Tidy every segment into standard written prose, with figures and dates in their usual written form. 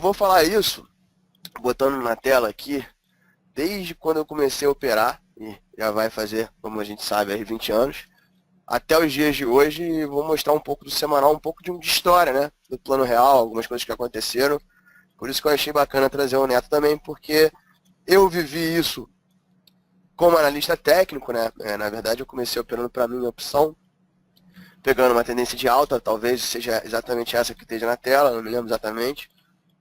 eu vou falar isso, botando na tela aqui, desde quando eu comecei a operar, e já vai fazer, como a gente sabe, aí 20 anos, até os dias de hoje, e vou mostrar um pouco do semanal, um pouco de história, né? Do plano real, algumas coisas que aconteceram. Por isso que eu achei bacana trazer o Neto também, porque eu vivi isso como analista técnico, né? Na verdade, eu comecei operando para mim opção, pegando uma tendência de alta, talvez seja exatamente essa que esteja na tela, não me lembro exatamente.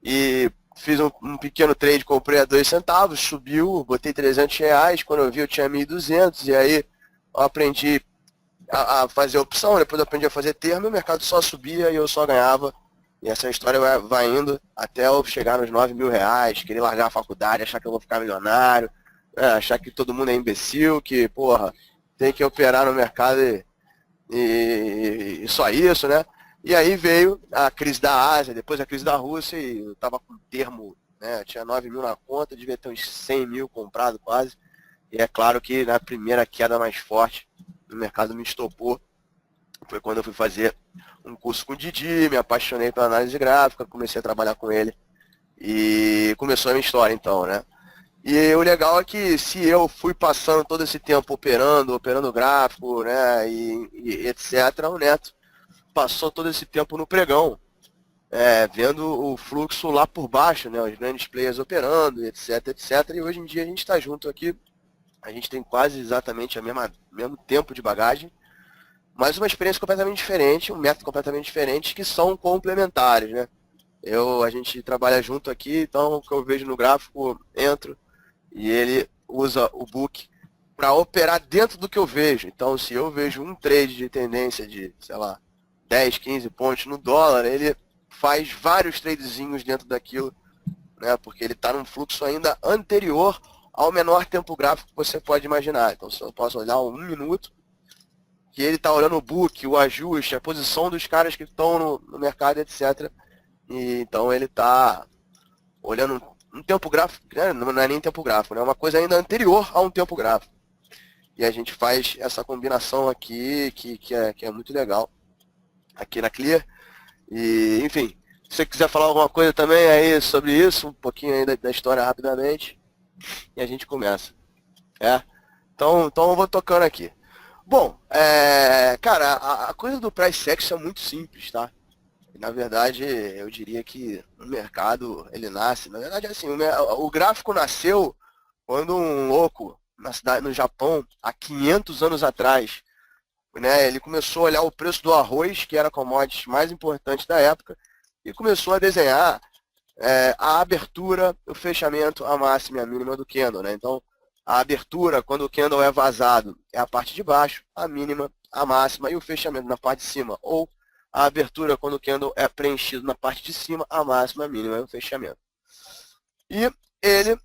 E fiz um pequeno trade, comprei a 2 centavos, subiu, botei R$ 300, quando eu vi eu tinha 1.200, e aí eu aprendi a fazer opção, depois eu aprendi a fazer termo, e o mercado só subia e eu só ganhava. E essa história vai indo até eu chegar nos R$ 9.000, querer largar a faculdade, achar que eu vou ficar milionário, achar que todo mundo é imbecil, que, porra, tem que operar no mercado e só isso, né? E aí veio a crise da Ásia, depois a crise da Rússia, e eu tava com termo, né? Eu tinha 9.000 na conta, devia ter uns 100.000 comprado quase. E é claro que na primeira queda mais forte, o mercado me estopou. Foi quando eu fui fazer um curso com o Didi, me apaixonei pela análise gráfica, comecei a trabalhar com ele. E começou a minha história então, né? E o legal é que se eu fui passando todo esse tempo operando gráfico, né, e etc., o Neto passou todo esse tempo no pregão, vendo o fluxo lá por baixo, né, os grandes players operando, etc, etc. E hoje em dia a gente está junto aqui, a gente tem quase exatamente o mesmo tempo de bagagem, mas uma experiência completamente diferente, um método completamente diferente, que são complementares, né? A gente trabalha junto aqui, então o que eu vejo no gráfico, entro, e ele usa o book para operar dentro do que eu vejo. Então, se eu vejo um trade de tendência de, sei lá, 10, 15 pontos no dólar, ele faz vários tradezinhos dentro daquilo, né? Porque ele está num fluxo ainda anterior ao menor tempo gráfico que você pode imaginar. Então, se eu posso olhar um minuto, que ele está olhando o book, o ajuste, a posição dos caras que estão no mercado, etc. E, então, ele está olhando um tempo gráfico, né? Não é nem tempo gráfico, né? É uma coisa ainda anterior a um tempo gráfico. E a gente faz essa combinação aqui, que é muito legal, aqui na Clear. E, enfim, se você quiser falar alguma coisa também aí sobre isso, um pouquinho aí da história rapidamente, e a gente começa. Então eu vou tocando aqui. Bom, cara, a coisa do price action é muito simples, tá? Na verdade, eu diria que o mercado, ele nasce, na verdade, assim, o gráfico nasceu quando um louco no Japão, há 500 anos atrás, né, ele começou a olhar o preço do arroz, que era a commodity mais importante da época, e começou a desenhar a abertura, o fechamento, a máxima e a mínima do candle, né? Então, a abertura, quando o candle é vazado, é a parte de baixo, a mínima, a máxima e o fechamento na parte de cima, ou a abertura, quando o candle é preenchido na parte de cima, a máxima, a mínima e o fechamento. E ele,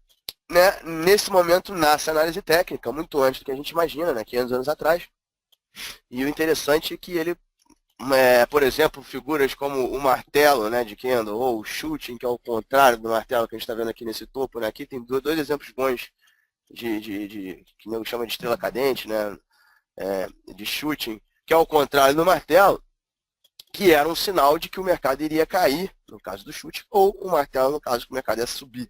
né, nesse momento, nasce a análise técnica, muito antes do que a gente imagina, né, 500 anos atrás. E o interessante é que ele, por exemplo, figuras como o martelo, né, de candle, ou o shooting, que é o contrário do martelo que a gente está vendo aqui nesse topo, né, aqui tem dois exemplos bons que eu chamo de estrela cadente, né, de shooting, que é o contrário do martelo, que era um sinal de que o mercado iria cair, no caso do chute, ou o martelo, no caso que o mercado ia subir.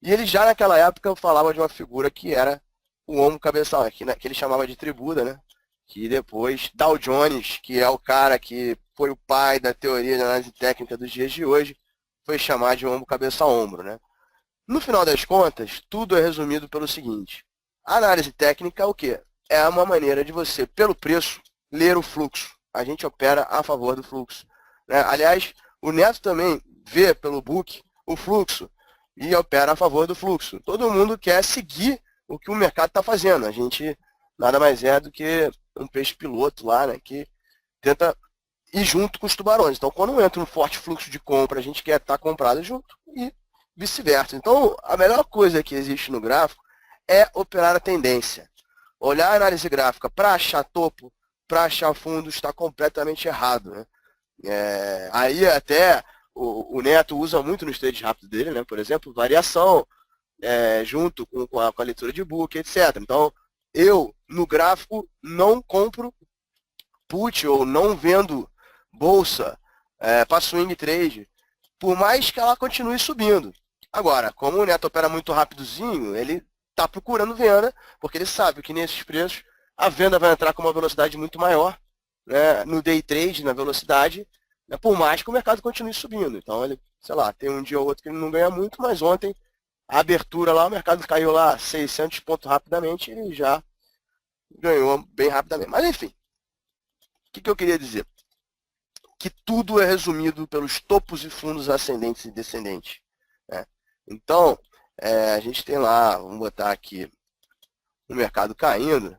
E ele já naquela época falava de uma figura que era o homo cabeçal, que ele chamava de tribuda, né? Que depois Dow Jones, que é o cara que foi o pai da teoria de análise técnica dos dias de hoje, foi chamado de homo cabeça a ombro, né? No final das contas, tudo é resumido pelo seguinte: a análise técnica é o quê? É uma maneira de você, pelo preço, ler o fluxo. A gente opera a favor do fluxo, né? Aliás, o Neto também vê pelo book o fluxo e opera a favor do fluxo. Todo mundo quer seguir o que o mercado está fazendo. A gente nada mais é do que um peixe piloto lá, né, que tenta ir junto com os tubarões. Então, quando entra um forte fluxo de compra, a gente quer estar comprado junto e vice-versa. Então, a melhor coisa que existe no gráfico é operar a tendência. Olhar a análise gráfica para achar topo, para achar fundo, está completamente errado, né? Aí até o Neto usa muito nos trades rápidos dele, né? Por exemplo, variação, junto com a leitura de book, etc. Então, eu, no gráfico, não compro put ou não vendo bolsa para swing trade, por mais que ela continue subindo. Agora, como o Neto opera muito rapidozinho, ele está procurando venda, porque ele sabe que nesses preços a venda vai entrar com uma velocidade muito maior, né, no day trade, na velocidade, né, por mais que o mercado continue subindo. Então, ele, sei lá, tem um dia ou outro que ele não ganha muito, mas ontem, a abertura lá, o mercado caiu lá 600 pontos rapidamente e ele já ganhou bem rapidamente. Mas, enfim, o que eu queria dizer? Que tudo é resumido pelos topos e fundos ascendentes e descendentes, né? Então, a gente tem lá, vamos botar aqui, o mercado caindo,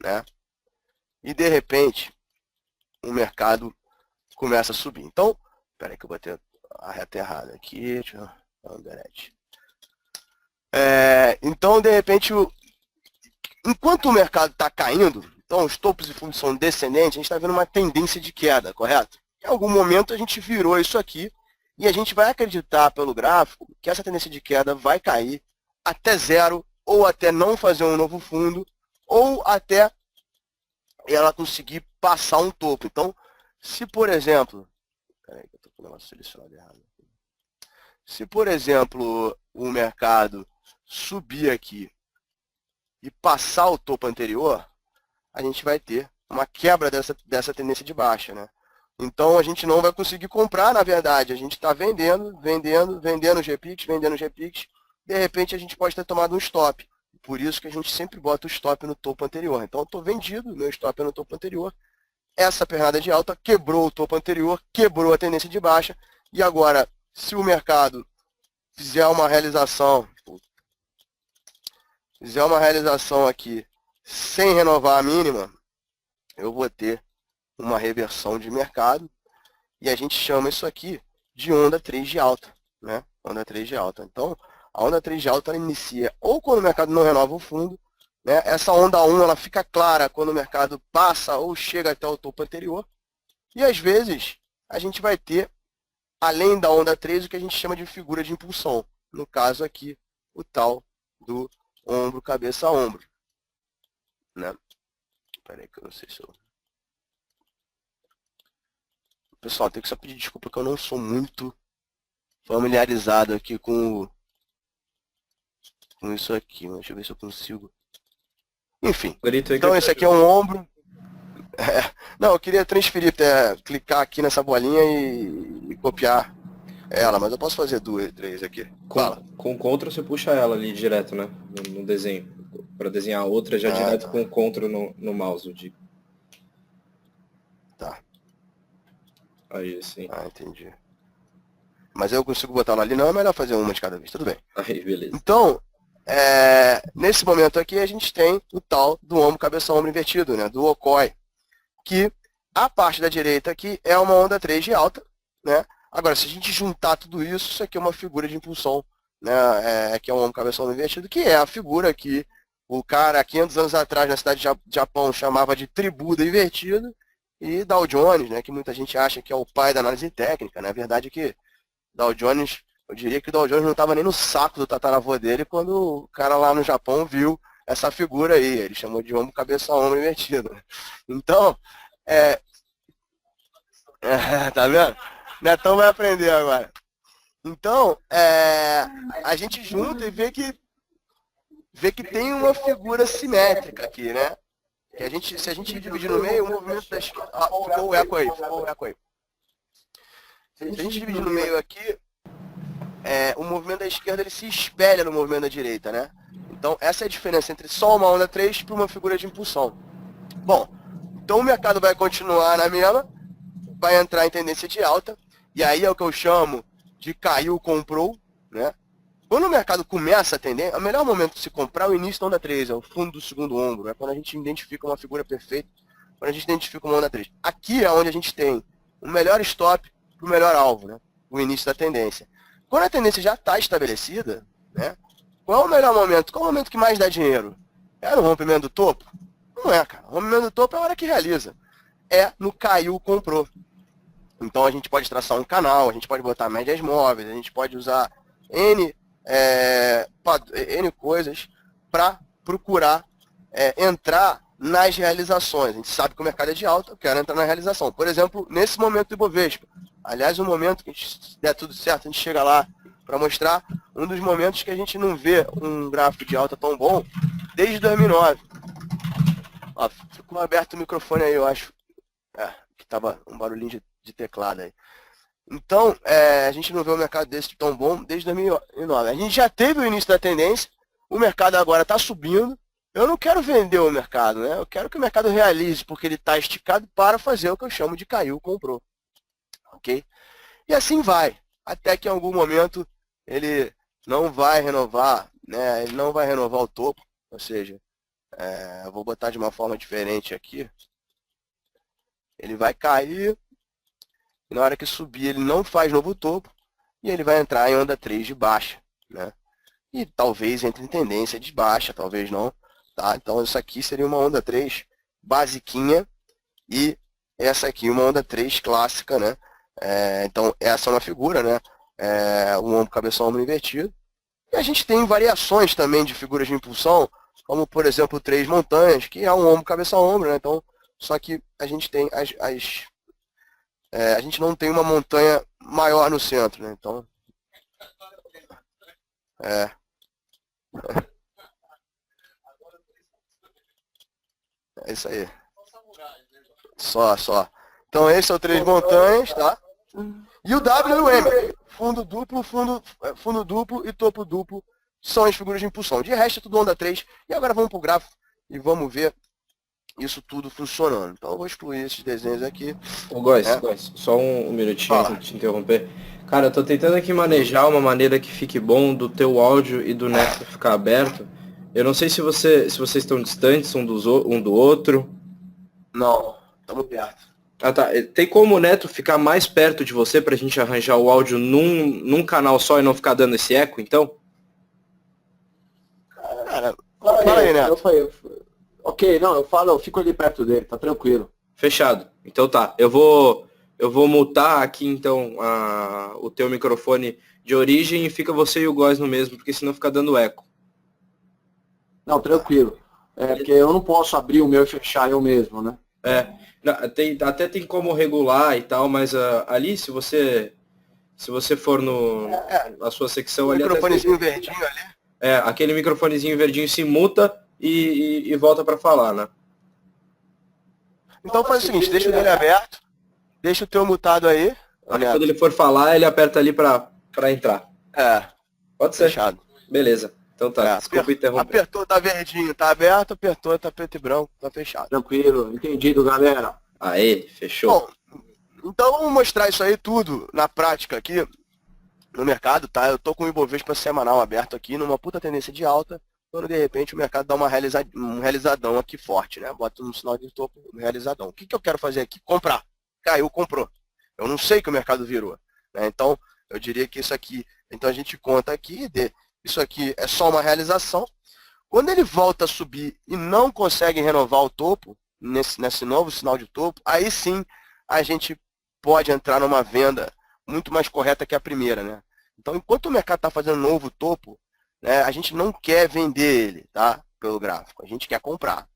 né? E de repente, o mercado começa a subir. Então, espera aí que eu botei a reta errada aqui, deixa eu dar uma delete. Então, de repente, enquanto o mercado está caindo, então os topos e fundos são descendentes, a gente está vendo uma tendência de queda, correto? Em algum momento a gente virou isso aqui e a gente vai acreditar pelo gráfico que essa tendência de queda vai cair até zero ou até não fazer um novo fundo ou até ela conseguir passar um topo. Então, se por exemplo, peraí que eu estou com o negócio selecionado errado. Se por exemplo o mercado subir aqui e passar o topo anterior, a gente vai ter uma quebra dessa tendência de baixa, né? Então a gente não vai conseguir comprar, na verdade, a gente está vendendo os GPIX, de repente a gente pode ter tomado um stop. Por isso que a gente sempre bota o stop no topo anterior. Então eu estou vendido, meu stop é no topo anterior. Essa pernada de alta quebrou o topo anterior, quebrou a tendência de baixa. E agora, se o mercado fizer uma realização aqui sem renovar a mínima, eu vou ter uma reversão de mercado e a gente chama isso aqui de onda 3 de alta, né? Onda 3 de alta. Então, a onda 3 de alta ela inicia ou quando o mercado não renova o fundo, né? Essa onda 1 ela fica clara quando o mercado passa ou chega até o topo anterior. E às vezes a gente vai ter, além da onda 3, o que a gente chama de figura de impulsão. No caso aqui, o tal do ombro, cabeça, ombro, né? Espera aí que eu não sei se eu... Pessoal, tenho que só pedir desculpa que eu não sou muito familiarizado aqui com isso aqui. Mas deixa eu ver se eu consigo. Enfim, então esse aqui é um ombro. Não, eu queria transferir, clicar aqui nessa bolinha e copiar ela, mas eu posso fazer 2, 3 aqui. Fala. Com Ctrl você puxa ela ali direto, né? No desenho. Para desenhar a outra já direto tá. com o Ctrl no mouse, eu digo. Tá. Aí, sim. Entendi. Mas eu consigo botar ela ali, não é melhor fazer uma de cada vez, tudo bem. Aí, beleza. Então, nesse momento aqui a gente tem o tal do ombro, cabeça, ombro invertido, né? Do Okoi. Que a parte da direita aqui é uma onda 3 de alta, né? Agora, se a gente juntar tudo isso, isso aqui é uma figura de impulsão, né? Que é um ombro, cabeça, ombro invertido, que é a figura que o cara, 500 anos atrás, na cidade de Japão, chamava de tribuda invertido, e Dow Jones, né? Que muita gente acha que é o pai da análise técnica, né? A verdade é que Dow Jones, eu diria que o Dow Jones não estava nem no saco do tataravô dele quando o cara lá no Japão viu essa figura aí. Ele chamou de ombro, cabeça, ombro invertido. Então, tá vendo? Netão vai aprender agora. Então, a gente junta e vê que tem uma figura simétrica aqui, né? Que se a gente dividir no meio, o movimento da esquerda... ficou o eco aí. Se a gente dividir no meio aqui, o movimento da esquerda ele se espelha no movimento da direita, né? Então, essa é a diferença entre só uma onda 3 para uma figura de impulsão. Bom, então o mercado vai continuar na mesma, vai entrar em tendência de alta, e aí é o que eu chamo de caiu, comprou, né? Quando o mercado começa a tender, o melhor momento de se comprar é o início da onda 3, é o fundo do segundo ombro, é quando a gente identifica uma figura perfeita, quando a gente identifica uma onda 3. Aqui é onde a gente tem o melhor stop para o melhor alvo, né? O início da tendência. Quando a tendência já está estabelecida, né? Qual é o melhor momento? Qual é o momento que mais dá dinheiro? É no rompimento do topo? Não é, cara. O rompimento do topo é a hora que realiza. É no caiu, comprou. Então a gente pode traçar um canal, a gente pode botar médias móveis, a gente pode usar N coisas para procurar entrar nas realizações. A gente sabe que o mercado é de alta, eu quero entrar na realização. Por exemplo, nesse momento do Ibovespa. Aliás, o momento que se der tudo certo, a gente chega lá para mostrar um dos momentos que a gente não vê um gráfico de alta tão bom desde 2009. Ó, ficou aberto o microfone aí, eu acho. Que tava um barulhinho de teclado aí. Então, a gente não vê um mercado desse tão bom desde 2009. A gente já teve o início da tendência, o mercado agora está subindo. Eu não quero vender o mercado, né? Eu quero que o mercado realize, porque ele está esticado para fazer o que eu chamo de caiu, comprou. Ok? E assim vai, até que em algum momento ele não vai renovar, né? Ele não vai renovar o topo, ou seja, eu vou botar de uma forma diferente aqui. Ele vai cair, e na hora que subir ele não faz novo topo, e ele vai entrar em onda 3 de baixa, né? E talvez entre em tendência de baixa, talvez não. Tá? Então isso aqui seria uma onda 3 basiquinha e essa aqui uma onda 3 clássica, né? Então essa é uma figura, né? Um ombro, cabeção, ombro invertido. E a gente tem variações também de figuras de impulsão, como por exemplo 3 montanhas, que é um ombro, cabeção, ombro, né? Então, só que a gente tem a gente não tem uma montanha maior no centro, né? Então, é isso aí. Só. Então esse é o 3 montanhas, tá? E o W e o M. Fundo duplo e topo duplo são as figuras de impulsão. De resto é tudo onda 3. E agora vamos para o gráfico e vamos ver isso tudo funcionando. Então eu vou excluir esses desenhos aqui. Ô, Góis, só um minutinho antes de te interromper. Cara, eu tô tentando aqui manejar uma maneira que fique bom do teu áudio e do Neto ficar aberto. Eu não sei se vocês estão distantes um do outro. Não, estamos perto. Ah, tá. Tem como o Neto ficar mais perto de você pra gente arranjar o áudio num canal só e não ficar dando esse eco, então? Cara, fala aí, Neto. Ok, não, eu fico ali perto dele, tá tranquilo. Fechado. Então tá. Eu vou mutar aqui então o teu microfone de origem e fica você e o Góis no mesmo, porque senão fica dando eco. Não, tranquilo. Porque eu não posso abrir o meu e fechar eu mesmo, né? Até tem como regular e tal, mas ali se você for na sua secção ali... Microfonezinho verdinho ali. Aquele microfonezinho verdinho se muta e volta para falar, né? Então faz o seguinte, deixa o dele aberto, deixa o teu mutado aí. Quando ele for falar, ele aperta ali para entrar. Pode ser. Fechado. Beleza. Então tá, desculpa interromper. Apertou, tá verdinho, tá aberto, apertou, tá preto e branco, tá fechado. Tranquilo, entendido, galera. Aê, fechou. Bom, então vamos mostrar isso aí tudo na prática aqui no mercado, tá? Eu tô com o Ibovespa semanal aberto aqui, numa puta tendência de alta, quando de repente o mercado dá um realizadão aqui forte, né? Bota um sinal de topo, um realizadão. O que eu quero fazer aqui? Comprar. Caiu, comprou. Eu não sei que o mercado virou, né? Então, eu diria que isso aqui, então a gente conta aqui, isso aqui é só uma realização. Quando ele volta a subir e não consegue renovar o topo, nesse novo sinal de topo, aí sim a gente pode entrar numa venda muito mais correta que a primeira, né? Então, enquanto o mercado está fazendo novo topo, né, a gente não quer vender ele, tá? Pelo gráfico, a gente quer comprar.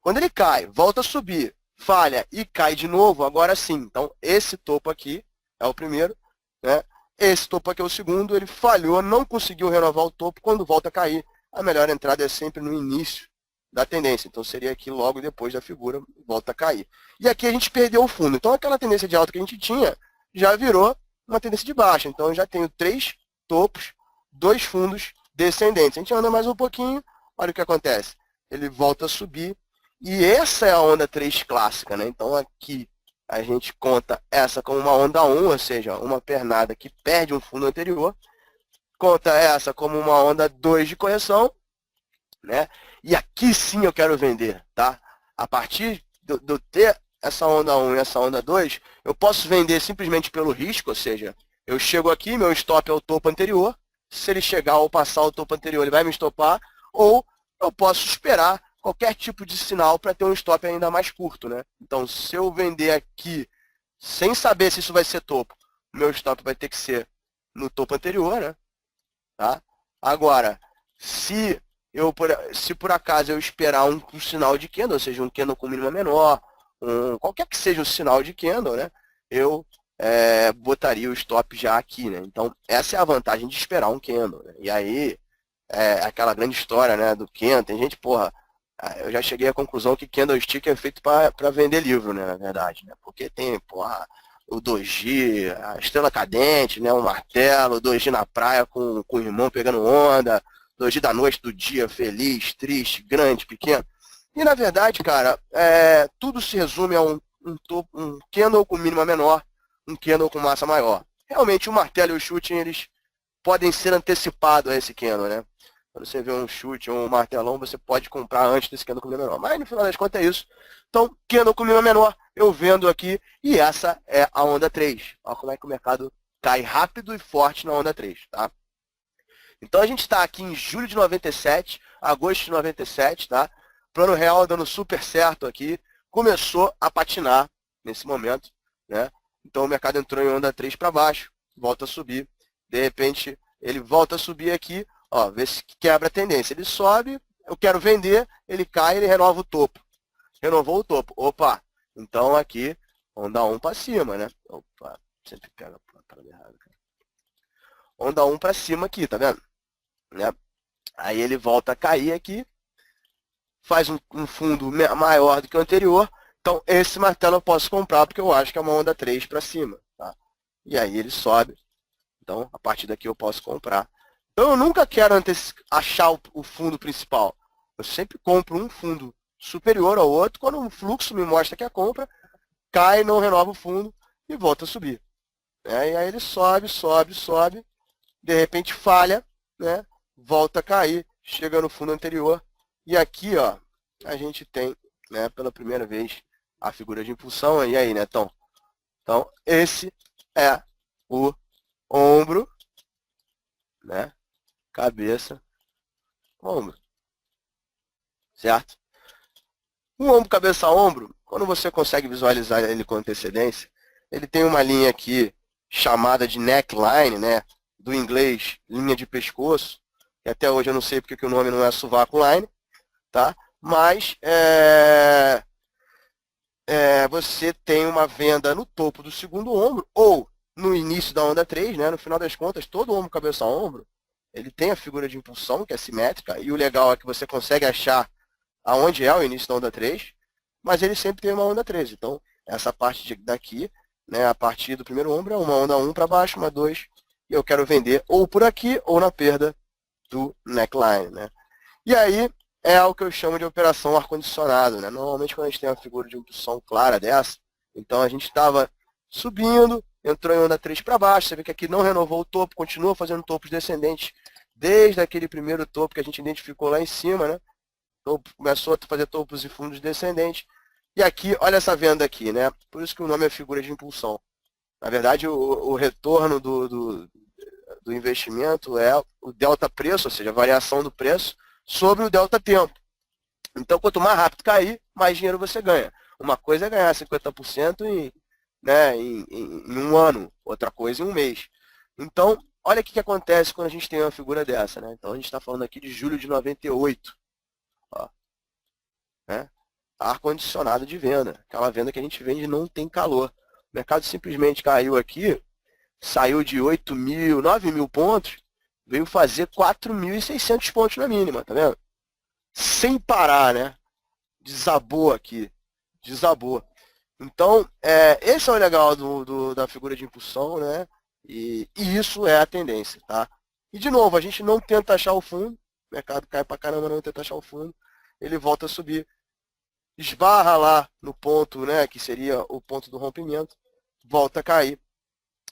Quando ele cai, volta a subir, falha e cai de novo, agora sim. Então, esse topo aqui é o primeiro, né? Esse topo aqui é o segundo, ele falhou, não conseguiu renovar o topo, quando volta a cair, a melhor entrada é sempre no início da tendência. Então, seria aqui logo depois da figura, volta a cair. E aqui a gente perdeu o fundo. Então, aquela tendência de alta que a gente tinha, já virou uma tendência de baixa. Então, eu já tenho 3 topos, 2 fundos descendentes. A gente anda mais um pouquinho, olha o que acontece. Ele volta a subir, e essa é a onda 3 clássica, né? Então, aqui a gente conta essa como uma onda 1, ou seja, uma pernada que perde um fundo anterior. Conta essa como uma onda 2 de correção, né? E aqui sim eu quero vender, tá? A partir de eu ter essa onda 1 e essa onda 2, eu posso vender simplesmente pelo risco, ou seja, eu chego aqui, meu stop é o topo anterior, se ele chegar ou passar o topo anterior, ele vai me stopar, ou eu posso esperar qualquer tipo de sinal para ter um stop ainda mais curto, né? Então, se eu vender aqui sem saber se isso vai ser topo, meu stop vai ter que ser no topo anterior, né? Tá? Agora, se se por acaso eu esperar um sinal de candle, ou seja, um candle com mínima menor, qualquer que seja o sinal de candle, né, eu botaria o stop já aqui, né? Então, essa é a vantagem de esperar um candle, né? E aí, aquela grande história, né, do candle, tem gente, porra, eu já cheguei à conclusão que candlestick é feito para vender livro, né, na verdade, né? Porque tem, porra, o doji, a estrela cadente, né, o martelo, o doji na praia com o irmão pegando onda, doji da noite, do dia, feliz, triste, grande, pequeno. E na verdade, cara, tudo se resume a um candle com mínima menor, um candle com massa maior. Realmente o martelo e o shooting, eles podem ser antecipados a esse candle, né? Quando você vê um chute ou um martelão, você pode comprar antes desse candle com mínima menor. Mas no final das contas é isso. Então, candle com mínima menor, eu vendo aqui, e essa é a onda 3. Olha como é que o mercado cai rápido e forte na onda 3, tá? Então a gente está aqui em julho de 97, agosto de 97, tá? Plano real dando super certo aqui. Começou a patinar nesse momento, né? Então o mercado entrou em onda 3 para baixo, volta a subir. De repente, ele volta a subir aqui, ó, vê se quebra a tendência. Ele sobe, eu quero vender, ele cai, ele renova o topo. Renovou o topo. Opa, então aqui, onda 1 para cima, né? Opa, sempre pega a parada errada, cara. Onda 1 para cima aqui, tá vendo? Né? Aí ele volta a cair aqui, faz um fundo maior do que o anterior. Então, esse martelo eu posso comprar porque eu acho que é uma onda 3 para cima. Tá? E aí ele sobe. Então, a partir daqui eu posso comprar. Então, eu nunca quero achar o fundo principal. Eu sempre compro um fundo superior ao outro. Quando o fluxo me mostra que a compra, cai, não renova o fundo e volta a subir. E aí ele sobe, sobe, sobe. De repente falha, né? Volta a cair, chega no fundo anterior. E aqui, ó, a gente tem, né, pela primeira vez, a figura de impulsão. E aí, Netão? Então, esse é o ombro, né? Cabeça, ombro. Certo? O ombro, cabeça, ombro, quando você consegue visualizar ele com antecedência, ele tem uma linha aqui chamada de neckline, né? Do inglês, linha de pescoço, que até hoje eu não sei porque que o nome não é sovaco line, tá? Mas você tem uma venda no topo do segundo ombro, ou no início da onda 3, né? No final das contas, todo ombro, cabeça, ombro, ele tem a figura de impulsão, que é simétrica, e o legal é que você consegue achar aonde é o início da onda 3, mas ele sempre tem uma onda 3. Então, essa parte daqui, né, a partir do primeiro ombro, é uma onda 1 para baixo, uma 2, e eu quero vender ou por aqui ou na perda do neckline, né? E aí é o que eu chamo de operação ar-condicionado, né? Normalmente quando a gente tem uma figura de impulsão clara dessa, então a gente estava subindo, entrou em onda 3 para baixo, você vê que aqui não renovou o topo, continua fazendo topos descendentes desde aquele primeiro topo que a gente identificou lá em cima, né? Começou a fazer topos e fundos descendentes. E aqui, olha essa venda aqui, né? Por isso que o nome é figura de impulsão. Na verdade, o retorno do investimento é o delta preço, ou seja, a variação do preço sobre o delta tempo. Então, quanto mais rápido cair, mais dinheiro você ganha. Uma coisa é ganhar 50% em um ano, outra coisa em um mês. Então, olha o que acontece quando a gente tem uma figura dessa, né? Então, a gente está falando aqui de julho de 98. Ó, né? Ar-condicionado de venda. Aquela venda que a gente vende não tem calor. O mercado simplesmente caiu aqui, saiu de 8 mil, 9 mil pontos, veio fazer 4.600 pontos na mínima, tá vendo? Sem parar, né? Desabou aqui, desabou. Então, esse é o legal da figura de impulsão, né? E isso é a tendência, tá? E, de novo, a gente não tenta achar o fundo, o mercado cai pra caramba, não tenta achar o fundo, ele volta a subir, esbarra lá no ponto, né, que seria o ponto do rompimento, volta a cair.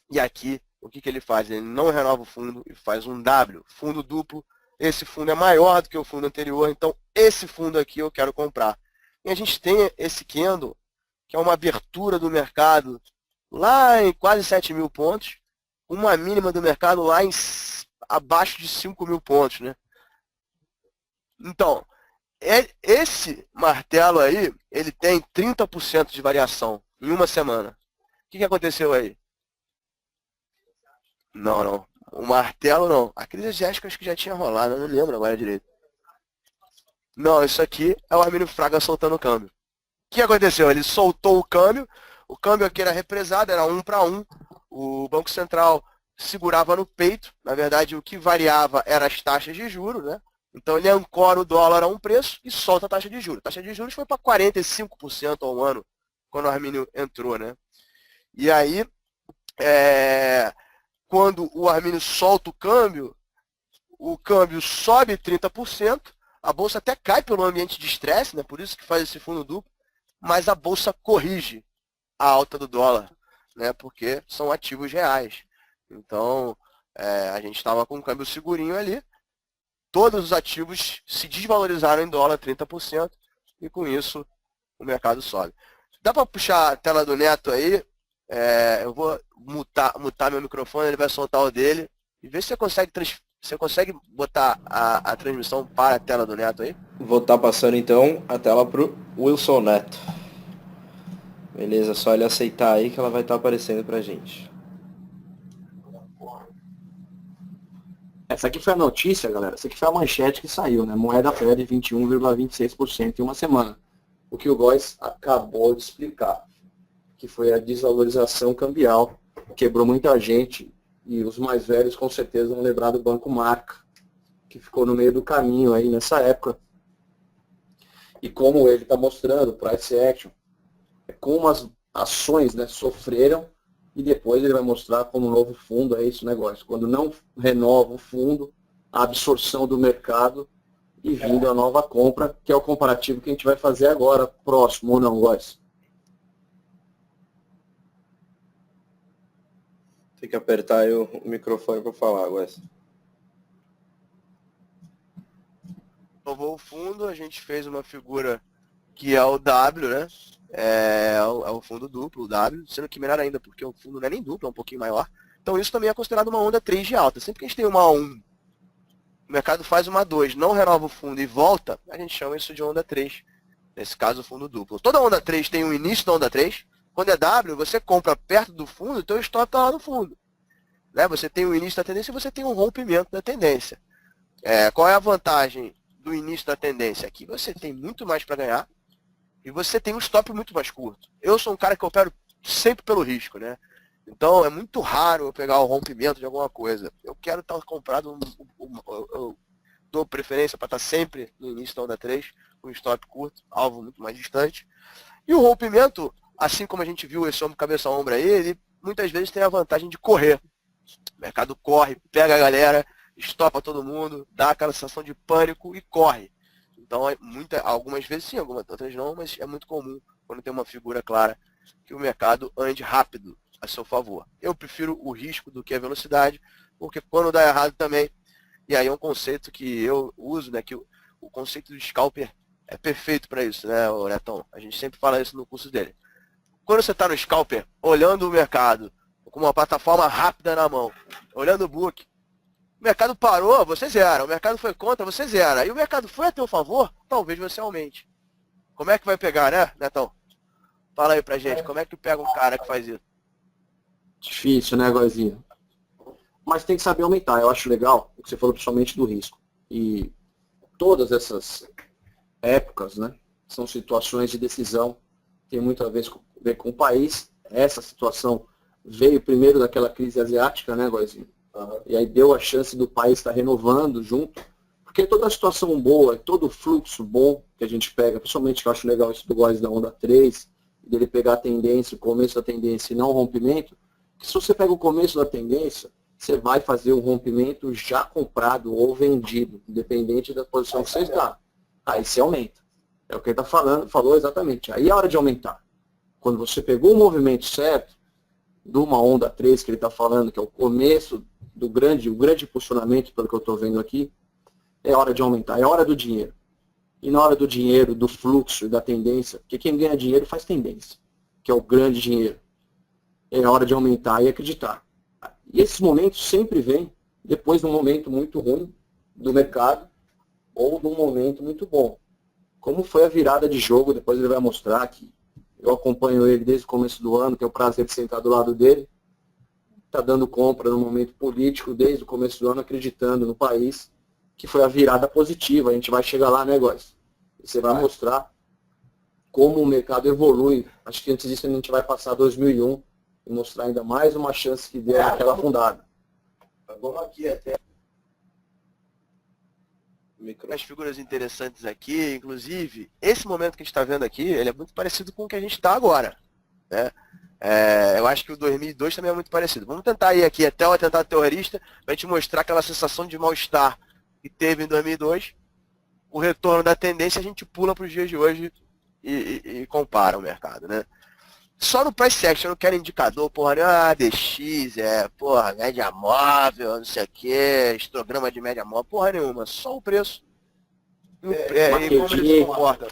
E aqui, o que ele faz? Ele não renova o fundo e faz um W, fundo duplo. Esse fundo é maior do que o fundo anterior, então esse fundo aqui eu quero comprar. E a gente tem esse candle, que é uma abertura do mercado lá em quase 7 mil pontos, uma mínima do mercado lá abaixo de 5 mil pontos, né? Então, esse martelo aí, ele tem 30% de variação em uma semana. O que aconteceu aí? Não. O martelo não. A crise asiática acho que já tinha rolado, eu não lembro agora direito. Não, isso aqui é o Armínio Fraga soltando o câmbio. O que aconteceu? Ele soltou o câmbio aqui era represado, era 1 para 1. O Banco Central segurava no peito, na verdade o que variava eram as taxas de juros, né? Então ele ancora o dólar a um preço e solta a taxa de juros. A taxa de juros foi para 45% ao ano, quando o Armínio entrou, né? E aí, quando o Armínio solta o câmbio sobe 30%, a bolsa até cai pelo ambiente de estresse, né? Por isso que faz esse fundo duplo, mas a bolsa corrige a alta do dólar, né? Porque são ativos reais. Então, a gente estava com um câmbio segurinho ali, todos os ativos se desvalorizaram em dólar 30%, e com isso o mercado sobe. Dá para puxar a tela do Neto aí? Eu vou mutar meu microfone, ele vai soltar o dele, e ver se você consegue botar a transmissão para a tela do Neto aí? Vou estar passando então a tela pro Wilson Neto. Beleza, só ele aceitar aí que ela vai estar aparecendo pra gente. Essa aqui foi a notícia, galera. Essa aqui foi a manchete que saiu, né? Moeda perde 21,26% em uma semana. O que o Góes acabou de explicar, que foi a desvalorização cambial, quebrou muita gente, e os mais velhos com certeza vão lembrar do Banco Marca, que ficou no meio do caminho aí nessa época. E como ele está mostrando, price action, como as ações, né, sofreram, e depois ele vai mostrar como novo fundo é esse negócio. Quando não renova o fundo, a absorção do mercado e vindo a nova compra, que é o comparativo que a gente vai fazer agora, próximo ou não, Góes? Tem que apertar aí o microfone para falar, Góes. Renovou o fundo, a gente fez uma figura que é o W, né? É o fundo duplo, o W, sendo que melhor ainda, porque o fundo não é nem duplo, é um pouquinho maior. Então isso também é considerado uma onda 3 de alta. Sempre que a gente tem uma 1, o mercado faz uma 2, não renova o fundo e volta, a gente chama isso de onda 3. Nesse caso, o fundo duplo. Toda onda 3 tem um início da onda 3. Quando é W, você compra perto do fundo, então o stop está lá no fundo. Né? Você tem o início da tendência e você tem um rompimento da tendência. Qual é a vantagem do início da tendência? Aqui você tem muito mais para ganhar e você tem um stop muito mais curto. Eu sou um cara que opero sempre pelo risco, né? Então é muito raro eu pegar o rompimento de alguma coisa. Eu quero estar comprado, eu dou preferência para estar sempre no início da onda 3, com um stop curto, alvo muito mais distante. E o rompimento, assim como a gente viu esse ombro cabeça a ombro aí, ele muitas vezes tem a vantagem de correr. O mercado corre, pega a galera, estopa todo mundo, dá aquela sensação de pânico e corre. Então, algumas vezes sim, algumas outras não, mas é muito comum, quando tem uma figura clara, que o mercado ande rápido a seu favor. Eu prefiro o risco do que a velocidade, porque quando dá errado também, e aí é um conceito que eu uso, né, que o conceito do scalper é perfeito para isso, né, Netão? A gente sempre fala isso no curso dele. Quando você está no scalper, olhando o mercado, com uma plataforma rápida na mão, olhando o book, o mercado parou, você zera. O mercado foi contra, você zera. E o mercado foi a teu favor, talvez você aumente. Como é que vai pegar, né, Netão? Fala aí pra gente, como é que pega um cara que faz isso? Difícil, né, Góesinho? Mas tem que saber aumentar. Eu acho legal o que você falou, principalmente do risco. E todas essas épocas, né, são situações de decisão, tem muito a ver com o país. Essa situação veio primeiro daquela crise asiática, né, Góesinho? E aí deu a chance do país estar renovando junto, porque toda a situação boa, todo o fluxo bom que a gente pega, principalmente que eu acho legal isso do Góes da onda 3, dele pegar a tendência, o começo da tendência e não o rompimento, que se você pega o começo da tendência, você vai fazer o rompimento já comprado ou vendido, independente da posição que você está. Aí você aumenta. É o que ele falou exatamente. Aí é a hora de aumentar. Quando você pegou o movimento certo, de uma onda 3 que ele está falando, que é o começo o grande impulsionamento, pelo que eu estou vendo aqui, é hora de aumentar, é hora do dinheiro. E na hora do dinheiro, do fluxo e da tendência, porque quem ganha dinheiro faz tendência, que é o grande dinheiro. É hora de aumentar e acreditar. E esses momentos sempre vêm depois de um momento muito ruim do mercado ou de um momento muito bom. Como foi a virada de jogo, depois ele vai mostrar que eu acompanho ele desde o começo do ano, tenho o prazer de sentar do lado dele. Está dando compra no momento político desde o começo do ano, acreditando no país, que foi a virada positiva. A gente vai chegar lá, né, Góes? Você vai mostrar como o mercado evolui. Acho que antes disso a gente vai passar 2001 e mostrar ainda mais uma chance que deu naquela afundada. Vamos aqui até. As figuras interessantes aqui, inclusive, esse momento que a gente está vendo aqui, ele é muito parecido com o que a gente está agora, né? Eu acho que o 2002 também é muito parecido. Vamos tentar ir aqui até o atentado terrorista, para a gente mostrar aquela sensação de mal-estar que teve em 2002, o retorno da tendência, a gente pula para os dias de hoje e compara o mercado, né? Só no price action, eu não quero indicador, porra, DX, porra, média móvel, não sei o que, histograma de média móvel, porra nenhuma, só o preço. E como ele se comporta.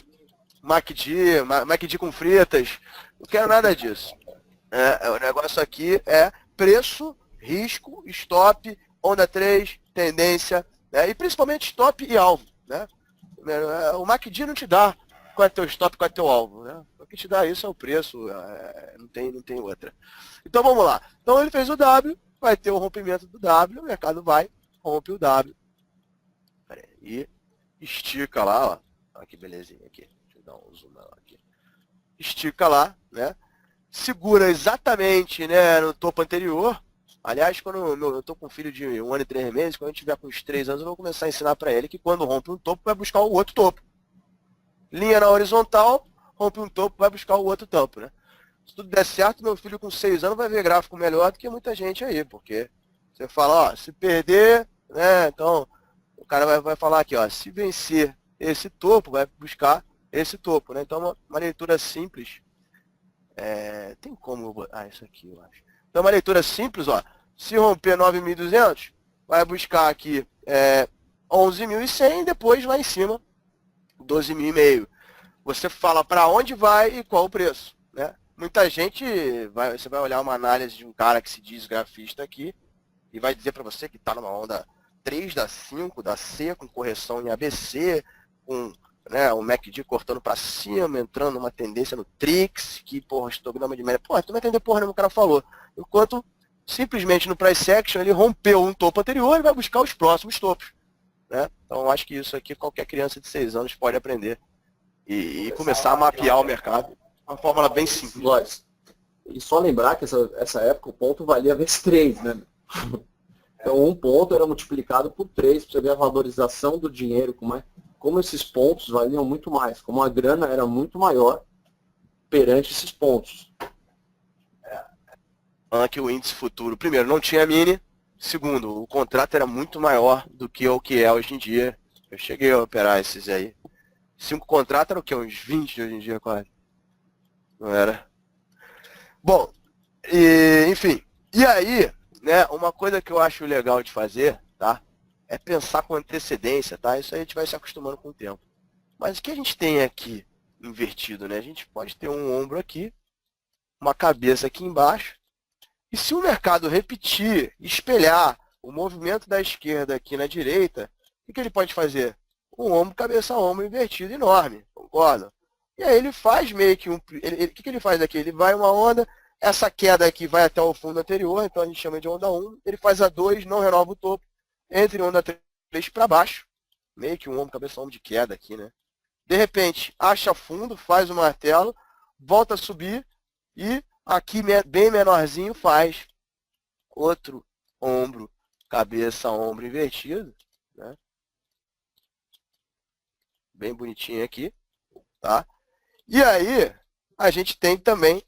MACD com fritas, não quero nada disso. O negócio aqui é preço, risco, stop, onda 3, tendência, né? E principalmente stop e alvo, né? O MACD não te dá qual é teu stop, qual é teu alvo, né? O que te dá isso é o preço, não tem outra. Então vamos lá. Então ele fez o W, vai ter o rompimento do W, o mercado vai, rompe o W. E estica lá, ó. Olha que belezinha aqui. Deixa eu dar um zoom aqui. Estica lá, né? Segura exatamente, né, no topo anterior. Aliás, quando eu estou com um filho de 1 ano e 3 meses, quando eu tiver com uns 3 anos, eu vou começar a ensinar para ele que quando rompe um topo, vai buscar o outro topo. Linha na horizontal, rompe um topo, vai buscar o outro topo, né? Se tudo der certo, meu filho com 6 anos vai ver gráfico melhor do que muita gente aí, porque você fala, ó, se perder, né, então o cara vai falar aqui, ó, se vencer esse topo, vai buscar esse topo, né? Então uma leitura simples, tem como, isso aqui eu acho. Então uma leitura simples, ó, se romper 9.200, vai buscar aqui 11.100 e depois lá em cima 12.500. Você fala para onde vai e qual o preço, né? Muita gente, você vai olhar uma análise de um cara que se diz grafista aqui e vai dizer para você que está numa onda 3 da 5, da C, com correção em ABC, com, né, o MACD cortando para cima, entrando numa tendência no Trix, que, porra, histograma de média. Porra, tu não vai entender porra nenhuma o cara falou. Enquanto, simplesmente no price action, ele rompeu um topo anterior e vai buscar os próximos topos, né? Então, eu acho que isso aqui qualquer criança de 6 anos pode aprender e começar a mapear o mercado. Uma fórmula bem simples. E só lembrar que essa época o ponto valia vezes 3, né? Então um ponto era multiplicado por 3, para você ver a valorização do dinheiro, como esses pontos valiam muito mais, como a grana era muito maior perante esses pontos. Que o índice futuro, primeiro, não tinha mini, segundo, o contrato era muito maior do que o que é hoje em dia. Eu cheguei a operar esses aí. 5 contratos eram o quê? Uns 20 hoje em dia quase. Não era? Bom, enfim. E aí, né, uma coisa que eu acho legal de fazer, tá? É pensar com antecedência, tá? Isso aí a gente vai se acostumando com o tempo. Mas o que a gente tem aqui invertido, né? A gente pode ter um ombro aqui, uma cabeça aqui embaixo. E se o mercado repetir, espelhar o movimento da esquerda aqui na direita, o que ele pode fazer? Um ombro, cabeça, ombro invertido enorme, concorda? E aí ele faz meio que o que ele faz aqui? Ele vai uma onda, essa queda aqui vai até o fundo anterior, então a gente chama de onda 1, ele faz a 2, não renova o topo, entre onda 3 para baixo, meio que um ombro, cabeça, ombro de queda aqui, né? De repente, acha fundo, faz o martelo, volta a subir e aqui bem menorzinho faz outro ombro, cabeça, ombro invertido, né? Bem bonitinho aqui, tá? E aí, a gente tem também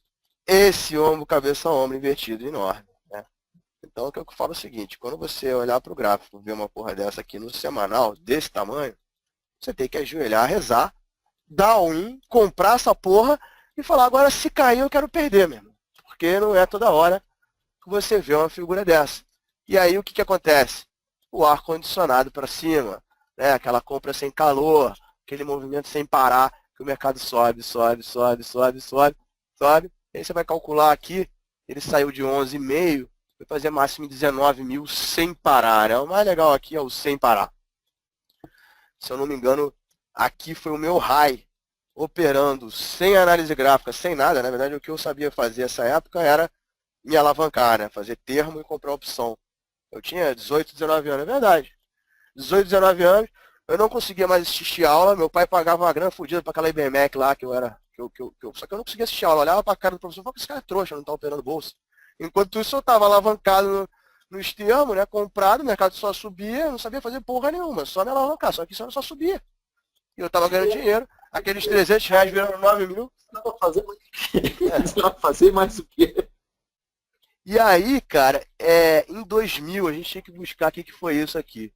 esse ombro, cabeça, ombro invertido enorme, né? Então, o que eu falo é o seguinte, quando você olhar para o gráfico, ver uma porra dessa aqui no semanal, desse tamanho, você tem que ajoelhar, rezar, dar all-in, comprar essa porra e falar, agora se cair eu quero perder mesmo. Porque não é toda hora que você vê uma figura dessa. E aí, o que acontece? O ar-condicionado para cima, né? Aquela compra sem calor, aquele movimento sem parar, que o mercado sobe, sobe, sobe, sobe, sobe, sobe. Aí você vai calcular aqui, ele saiu de 11,5, vai fazer máximo em 19.000 sem parar, né? O mais legal aqui é o sem parar. Se eu não me engano, aqui foi o meu high, operando sem análise gráfica, sem nada. Na verdade, o que eu sabia fazer nessa época era me alavancar, né? Fazer termo e comprar opção. Eu tinha 18, 19 anos, é verdade. 18, 19 anos, eu não conseguia mais assistir aula, meu pai pagava uma grana fodida para aquela IBMEC lá, só que eu não conseguia assistir aula, eu olhava pra cara do professor e falava que esse cara é trouxa, não tá operando bolsa. Enquanto isso eu tava alavancado nos termos, né, comprado, o mercado só subia, eu não sabia fazer porra nenhuma, só me alavancar, só que isso só subia. E eu tava ganhando dinheiro, aqueles R$ 300 viraram 9 mil. Dá pra fazer mais o quê? Dá pra fazer mais o quê? E aí, cara, em 2000, a gente tinha que buscar o que foi isso aqui,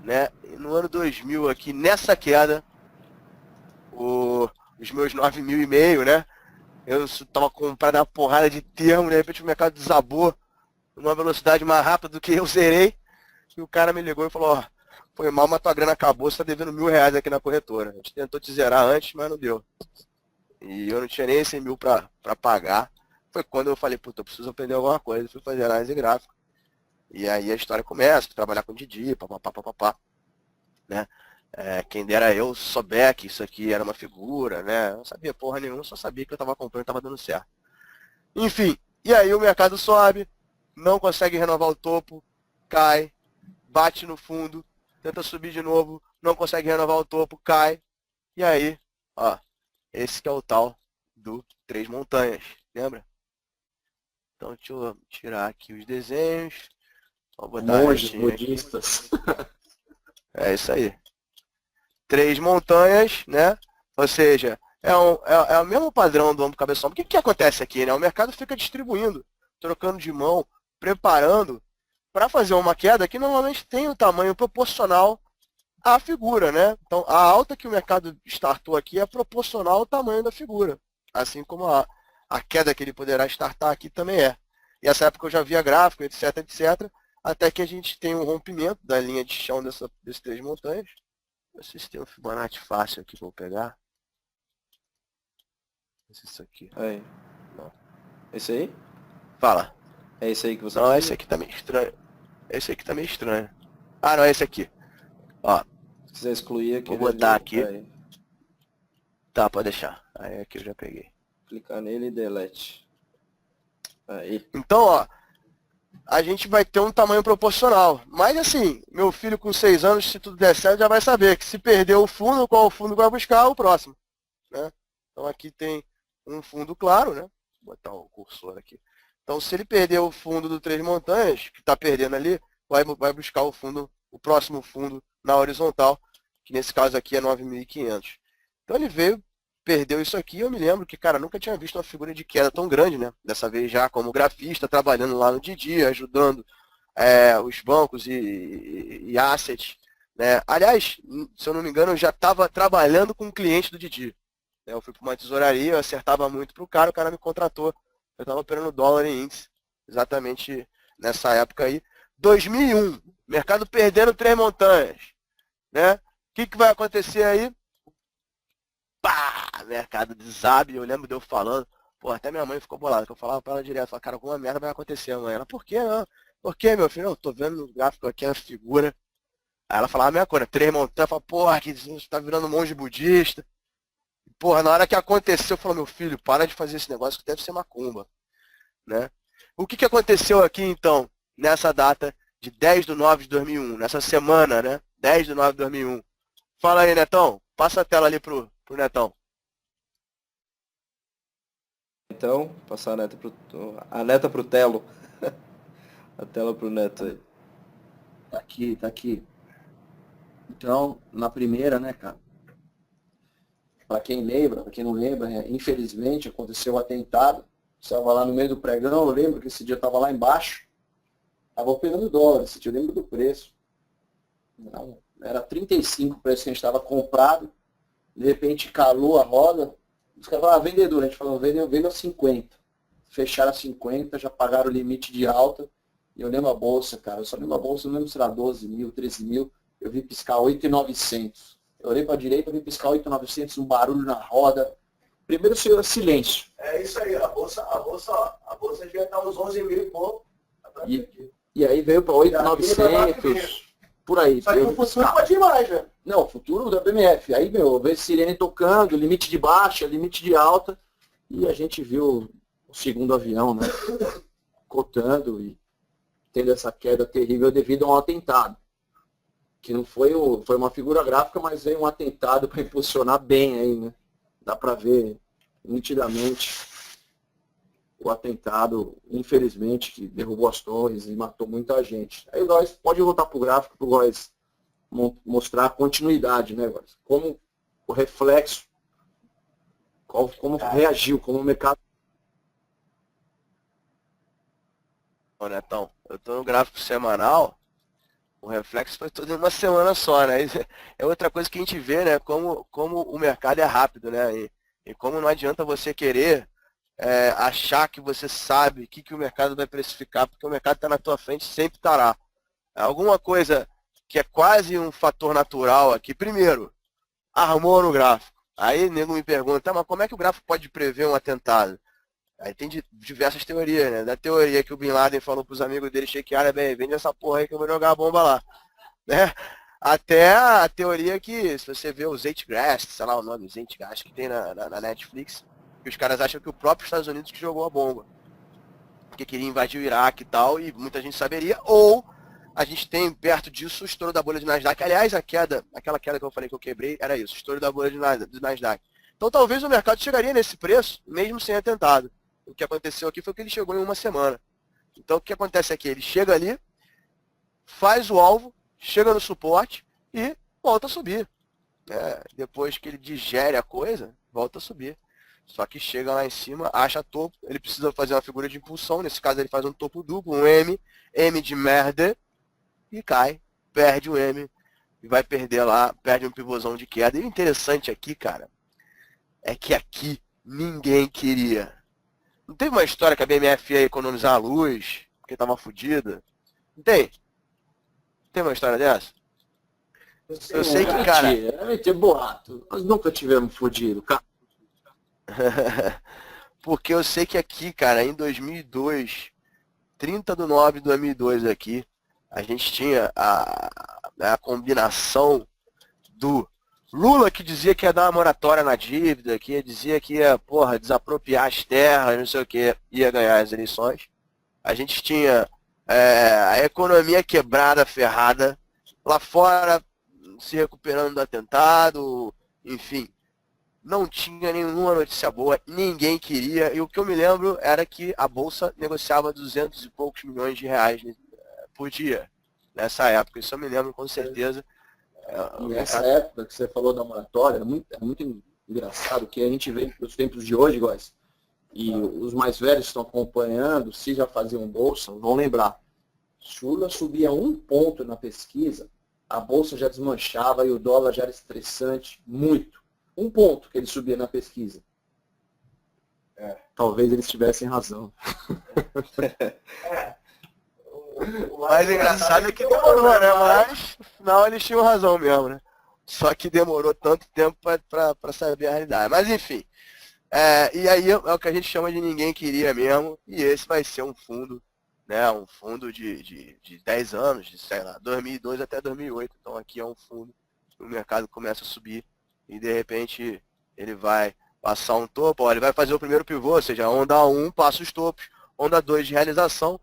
né? No ano 2000 aqui, nessa queda, os meus 9.500, né? Eu tava comprando uma porrada de termo, de repente o mercado desabou numa velocidade mais rápida do que eu zerei. E o cara me ligou e falou, ó, foi mal, mas tua grana acabou, você tá devendo R$ 1.000 aqui na corretora. A gente tentou te zerar antes, mas não deu. E eu não tinha nem 100 mil pra pagar. Foi quando eu falei, puta, eu preciso aprender alguma coisa. Fui fazer análise gráfica. E aí a história começa, trabalhar com Didi, papapá, né? Quem dera eu souber que isso aqui era uma figura, né? Eu não sabia porra nenhuma, só sabia que eu tava comprando e tava dando certo. Enfim, e aí o mercado sobe, não consegue renovar o topo, cai, bate no fundo, tenta subir de novo, não consegue renovar o topo, cai. E aí, ó, esse que é o tal do Três Montanhas, lembra? Então deixa eu tirar aqui os desenhos. Vou botar Monges, budistas. É isso aí. Três montanhas, né? Ou seja, é o mesmo padrão do ombro cabeção. O que acontece aqui, né? O mercado fica distribuindo, trocando de mão, preparando para fazer uma queda que normalmente tem o tamanho proporcional à figura, né? Então, a alta que o mercado startou aqui é proporcional ao tamanho da figura, assim como a queda que ele poderá startar aqui também é. E essa época eu já via gráfico, etc, etc, até que a gente tem um rompimento da linha de chão desses três montanhas. Não sei se tem um Fibonacci fácil aqui para eu pegar. Isso aqui. Aí. Não. Esse aí? Fala. É esse aí que você Não, precisa? esse aqui tá meio estranho. Esse aqui tá meio estranho. Ah, não, é esse aqui. Ó. Se quiser excluir aqui. Vou botar ali, aqui. Aí. Tá, pode deixar. Aí aqui eu já peguei. Clicar nele e delete. Aí. Então, ó. A gente vai ter um tamanho proporcional. Mas assim, meu filho com 6 anos, se tudo der certo, já vai saber que se perder o fundo, qual o fundo vai buscar? O próximo. Né? Então aqui tem um fundo claro, né? Vou botar o cursor aqui. Então se ele perder o fundo do Três Montanhas, que está perdendo ali, vai buscar o próximo fundo na horizontal, que nesse caso aqui é 9.500. Então ele veio, perdeu isso aqui, eu me lembro que, cara, nunca tinha visto uma figura de queda tão grande, né? Dessa vez já como grafista, trabalhando lá no Didi, ajudando os bancos e assets, né? Aliás, se eu não me engano, eu já estava trabalhando com um cliente do Didi. Eu fui para uma tesouraria, eu acertava muito para o cara me contratou. Eu estava operando dólar em índice, exatamente nessa época aí. 2001, mercado perdendo Três Montanhas, né? O que vai acontecer aí? Pá! Mercado desabe. Eu lembro de eu falando, pô, até minha mãe ficou bolada, que eu falava para ela direto, falava, cara, alguma merda vai acontecer amanhã. Ela, por quê, não? Por quê, meu filho? Eu tô vendo no gráfico aqui a figura. Aí ela falava a mesma coisa, Três Montanhas, eu falava, porra, que você tá virando monge budista. Porra, na hora que aconteceu, eu falei, meu filho, para de fazer esse negócio que deve ser macumba, né? O que aconteceu aqui, então, nessa data de 10/9/2001, nessa semana, né? 10/9/2001. Fala aí, Netão. Passa a tela ali pro Netão. Então, passar a neta pro Telo. A tela pro Neto aí. Tá aqui, tá aqui. Então, na primeira, né, cara? Para quem lembra, para quem não lembra, infelizmente aconteceu o atentado. Estava lá no meio do pregão, eu lembro que esse dia eu estava lá embaixo. Estava operando dólar, esse dia eu lembro do preço. Era 35 o preço que a gente estava comprado. De repente calou a roda. Os caras falaram, vendedor, a gente falou, venda 50. Fecharam a 50, já pagaram o limite de alta. E eu lembro a bolsa, cara. Eu só lembro a bolsa, eu não lembro se era 12 mil, 13 mil. Eu vi piscar 8.900. Eu olhei para a direita, vi piscar 8.900, um barulho na roda. Primeiro silêncio. É isso aí, a bolsa devia estar uns 11 mil e pouco. E aí veio para 8.900, por aí. Só que o futuro pode ir mais, velho. Não, o futuro da BMF. Aí, veio sirene tocando, limite de baixa, limite de alta. E a gente viu o segundo avião, né? Cotando e tendo essa queda terrível devido a um atentado. que não foi, foi uma figura gráfica, mas veio um atentado para impulsionar bem aí, né? Dá para ver nitidamente o atentado, infelizmente, que derrubou as torres e matou muita gente. Aí o Góes pode voltar para o gráfico, para o Góes mostrar a continuidade, né, Góes? Como o reflexo, como reagiu, como o mercado. Ô, Netão, eu tô no gráfico semanal, o reflexo foi todo em uma semana só, né? Isso é outra coisa que a gente vê, né? Como o mercado é rápido, né? E como não adianta você querer achar que você sabe o que o mercado vai precificar, porque o mercado está na tua frente, sempre estará. Alguma coisa que é quase um fator natural aqui, primeiro, armou no gráfico. Aí o nego me pergunta, tá, mas como é que o gráfico pode prever um atentado? Aí tem diversas teorias, né? Da teoria que o Bin Laden falou pros amigos dele, chequearam, bem, vende essa porra aí que eu vou jogar a bomba lá. Né? Até a teoria que, se você vê o Zeitgeist, sei lá o nome, Zeitgeist, que tem na Netflix, que os caras acham que o próprio Estados Unidos que jogou a bomba. Porque queria invadir o Iraque e tal, e muita gente saberia. Ou a gente tem perto disso o estouro da bolha de Nasdaq. Aliás, aquela queda que eu falei que eu quebrei, era isso, o estouro da bolha de Nasdaq. Então talvez o mercado chegaria nesse preço, mesmo sem atentado. O que aconteceu aqui foi que ele chegou em uma semana. Então o que acontece aqui? Ele chega ali, faz o alvo, chega no suporte e volta a subir. Depois que ele digere a coisa, volta a subir. Só que chega lá em cima, acha topo, ele precisa fazer uma figura de impulsão, nesse caso ele faz um topo duplo, um M de merda, e cai, perde o M, e vai perder lá, perde um pivôzão de queda. E o interessante aqui, cara, é que aqui ninguém queria. Não teve uma história que a BMF ia economizar a luz, porque estava fodida? Não tem? Tem uma história dessa? Eu sei que, cara... É ter boato. Nós nunca tivemos fodido, cara. Porque eu sei que aqui, cara, em 2002, 30/9/2002 aqui, a gente tinha a combinação do Lula, que dizia que ia dar uma moratória na dívida, que dizia que ia, porra, desapropriar as terras, não sei o que, ia ganhar as eleições. A gente tinha a economia quebrada, ferrada, lá fora se recuperando do atentado, enfim. Não tinha nenhuma notícia boa, ninguém queria, e o que eu me lembro era que a Bolsa negociava 200 e poucos milhões de reais por dia, nessa época, isso eu me lembro com certeza. Nessa época que você falou da moratória, é muito engraçado que a gente vê nos tempos de hoje, Góes, e os mais velhos estão acompanhando, se já faziam Bolsa, vão lembrar. Se o Lula subia um ponto na pesquisa, a Bolsa já desmanchava e o dólar já era estressante, muito. Um ponto que ele subia na pesquisa. Talvez eles tivessem razão. O mais engraçado é que demorou, né? Mas no final eles tinham razão mesmo, né? Só que demorou tanto tempo para saber a realidade. Mas enfim. E aí é o que a gente chama de ninguém queria mesmo. E esse vai ser um fundo, né? Um fundo de 10 anos, de, sei lá, 2002 até 2008. Então aqui é um fundo. O mercado começa a subir. E de repente ele vai passar um topo, ó, ele vai fazer o primeiro pivô, ou seja, onda 1 passa os topos, onda 2 de realização,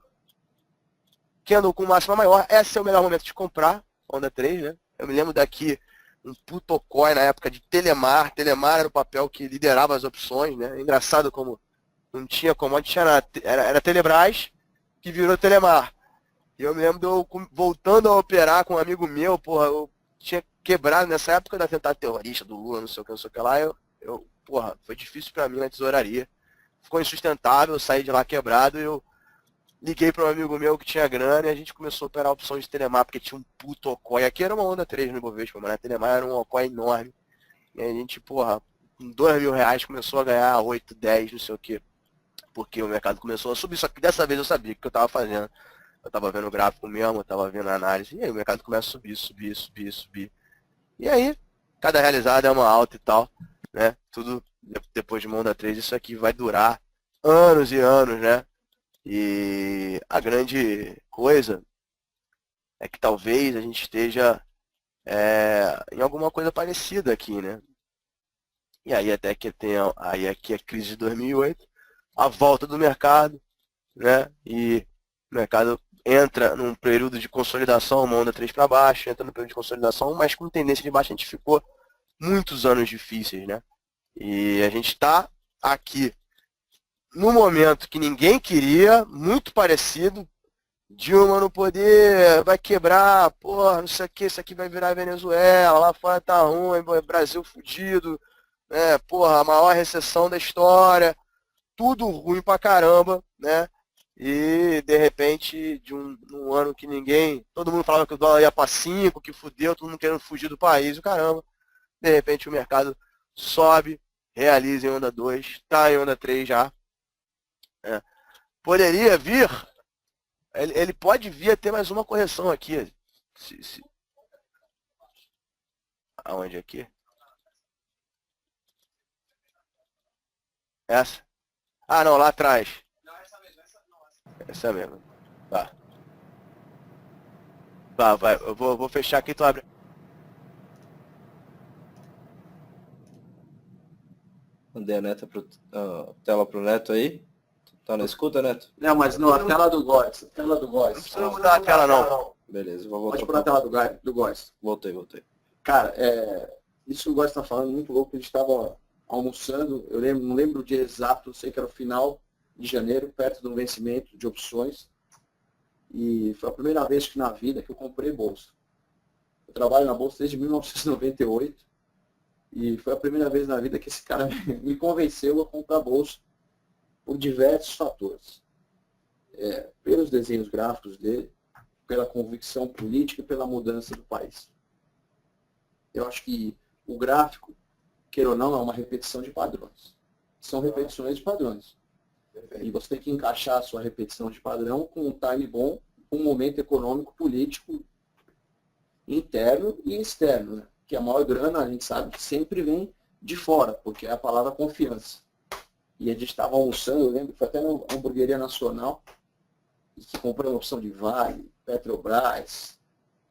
candle com máxima maior, esse é o melhor momento de comprar, onda 3, né? Eu me lembro daqui um puto coin na época de Telemar era o papel que liderava as opções, né? Engraçado como não tinha commodity, era Telebrás que virou Telemar. E eu me lembro de eu voltando a operar com um amigo meu, porra, eu tinha quebrado nessa época da atentado terrorista do Lula, não sei o que lá, porra, foi difícil pra mim na tesouraria. Ficou insustentável, eu saí de lá quebrado e eu liguei para um amigo meu que tinha grana e a gente começou a operar opções de Telemar, porque tinha um puto OCOI. Aqui era uma onda 3 no Ibovespa, mas na Telemar era um OCOI enorme. E a gente, porra, com R$ 2.000 começou a ganhar 8, 10, não sei o que. Porque o mercado começou a subir, só que dessa vez eu sabia o que eu tava fazendo. Eu tava vendo o gráfico mesmo, eu tava vendo a análise, e aí o mercado começa a subir. E aí, cada realizada é uma alta e tal, né? Tudo depois de uma onda 3, isso aqui vai durar anos e anos, né? E a grande coisa é que talvez a gente esteja em alguma coisa parecida aqui, né? E aí até que tem aí aqui a crise de 2008, a volta do mercado, né? E O mercado entra num período de consolidação, uma onda 3 para baixo, entra no período de consolidação, mas com tendência de baixa. A gente ficou muitos anos difíceis, né? E a gente está aqui no momento que ninguém queria, muito parecido. Dilma no poder, vai quebrar, porra, não sei o que, isso aqui vai virar Venezuela, lá fora tá ruim, Brasil fudido, né? Porra, a maior recessão da história, tudo ruim pra caramba, né? E de repente, num ano que todo mundo falava que o dólar ia pra 5, que fudeu, todo mundo querendo fugir do país, o caramba. De repente o mercado sobe, realiza em onda 2, tá em onda 3 já. Poderia vir, ele pode vir a ter mais uma correção aqui. Aonde aqui? Essa? Ah, não, lá atrás. Essa mesmo. Tá. Tá, vai. Eu vou fechar aqui, tu abre. Mandei a tela pro Neto aí. Tá na escuta, Neto? Não, mas não, a tela do Góes. A tela do Góes. Não precisa mudar a tela, não. Beleza, vou voltar. Pode pôr a tela do Góes. Voltei. Cara, isso que o Góes tá falando, muito louco. A gente tava almoçando, não lembro o dia exato, sei que era o final de janeiro, perto do vencimento de opções. E foi a primeira vez que na vida que eu comprei bolsa. Eu trabalho na bolsa desde 1998. E foi a primeira vez na vida que esse cara me convenceu a comprar bolsa por diversos fatores. Pelos desenhos gráficos dele, pela convicção política e pela mudança do país. Eu acho que o gráfico, queira ou não, é uma repetição de padrões. São repetições de padrões. E você tem que encaixar a sua repetição de padrão com um time bom, com um momento econômico, político, interno e externo, né? Que a maior grana, a gente sabe, que sempre vem de fora, porque é a palavra confiança. E a gente estava almoçando, eu lembro que foi até na Hamburgueria Nacional, e que comprou uma opção de Vale, Petrobras,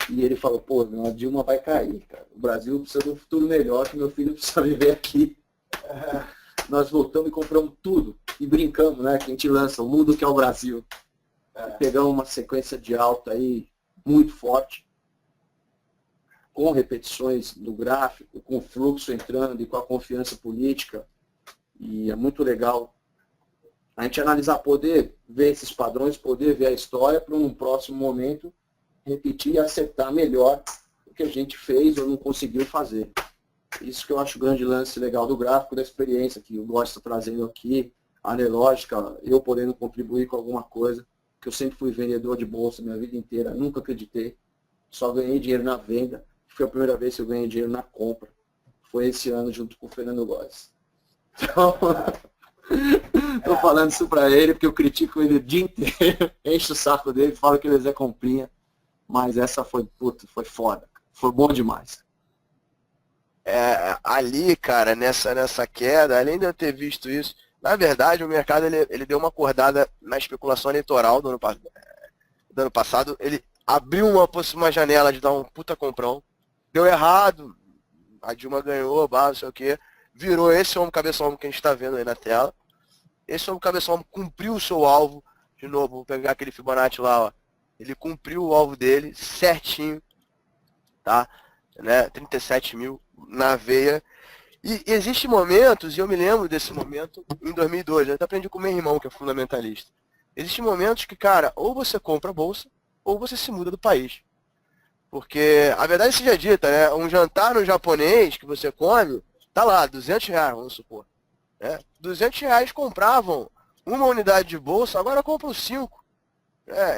e ele falou, pô, a Dilma vai cair, cara. O Brasil precisa de um futuro melhor, que meu filho precisa viver aqui. Nós voltamos e compramos tudo, e brincamos, né, que a gente lança o mundo que é o Brasil. Pegamos uma sequência de alta aí, muito forte, com repetições do gráfico, com o fluxo entrando e com a confiança política. E é muito legal a gente analisar, poder ver esses padrões, poder ver a história para um próximo momento repetir e acertar melhor o que a gente fez ou não conseguiu fazer. Isso que eu acho o grande lance legal do gráfico, da experiência que eu gosto de trazendo aqui, a Anelógica, eu podendo contribuir com alguma coisa, que eu sempre fui vendedor de bolsa minha vida inteira, nunca acreditei, só ganhei dinheiro na venda, foi a primeira vez que eu ganhei dinheiro na compra, foi esse ano junto com o Fernando Góes. Então, tô falando isso pra ele, porque eu critico ele o dia inteiro, encho o saco dele, falo que ele é Zé Comprinha, mas essa foi, puta, foi foda, foi bom demais. Ali, cara, nessa queda, além de eu ter visto isso, na verdade o mercado ele deu uma acordada na especulação eleitoral do ano passado, ele abriu uma janela de dar um puta comprão, deu errado, a Dilma ganhou, não sei o que, virou esse ombro cabeça ombro que a gente está vendo aí na tela, esse ombro cabeça ombro cumpriu o seu alvo, de novo, vou pegar aquele Fibonacci lá, ó, ele cumpriu o alvo dele certinho, tá? Né? 37 mil na veia. E existem momentos, e eu me lembro desse momento em 2002, eu até aprendi com meu irmão, que é fundamentalista. Existem momentos que, cara, ou você compra a bolsa, ou você se muda do país. Porque, a verdade seja dita, né? Um jantar no japonês que você come, tá lá, R$200, vamos supor. Né? R$200 compravam uma unidade de bolsa, agora compram 5.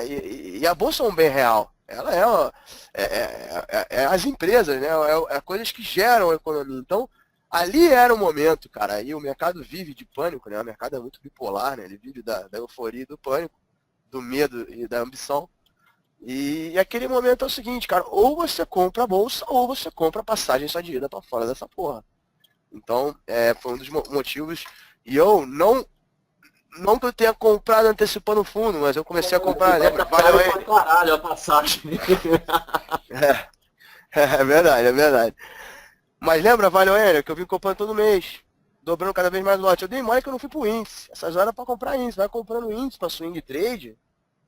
E a bolsa é um bem real. Ela é as empresas, né? É coisas que geram a economia. Então, ali era o momento, cara. E o mercado vive de pânico, né? O mercado é muito bipolar, né? Ele vive da euforia e do pânico, do medo e da ambição. E aquele momento é o seguinte, cara, ou você compra a bolsa, ou você compra a passagem só de ida pra fora dessa porra. Então, foi um dos motivos. E eu não que eu tenha comprado antecipando o fundo, mas eu comecei a comprar, lembra? Valeu aí. Caralho, a passagem. É verdade. Mas lembra, Valeu, que eu vim comprando todo mês, dobrando cada vez mais lote. Eu dei mole que eu não fui pro índice. Essas horas é pra comprar índice. Vai comprando índice pra swing trade,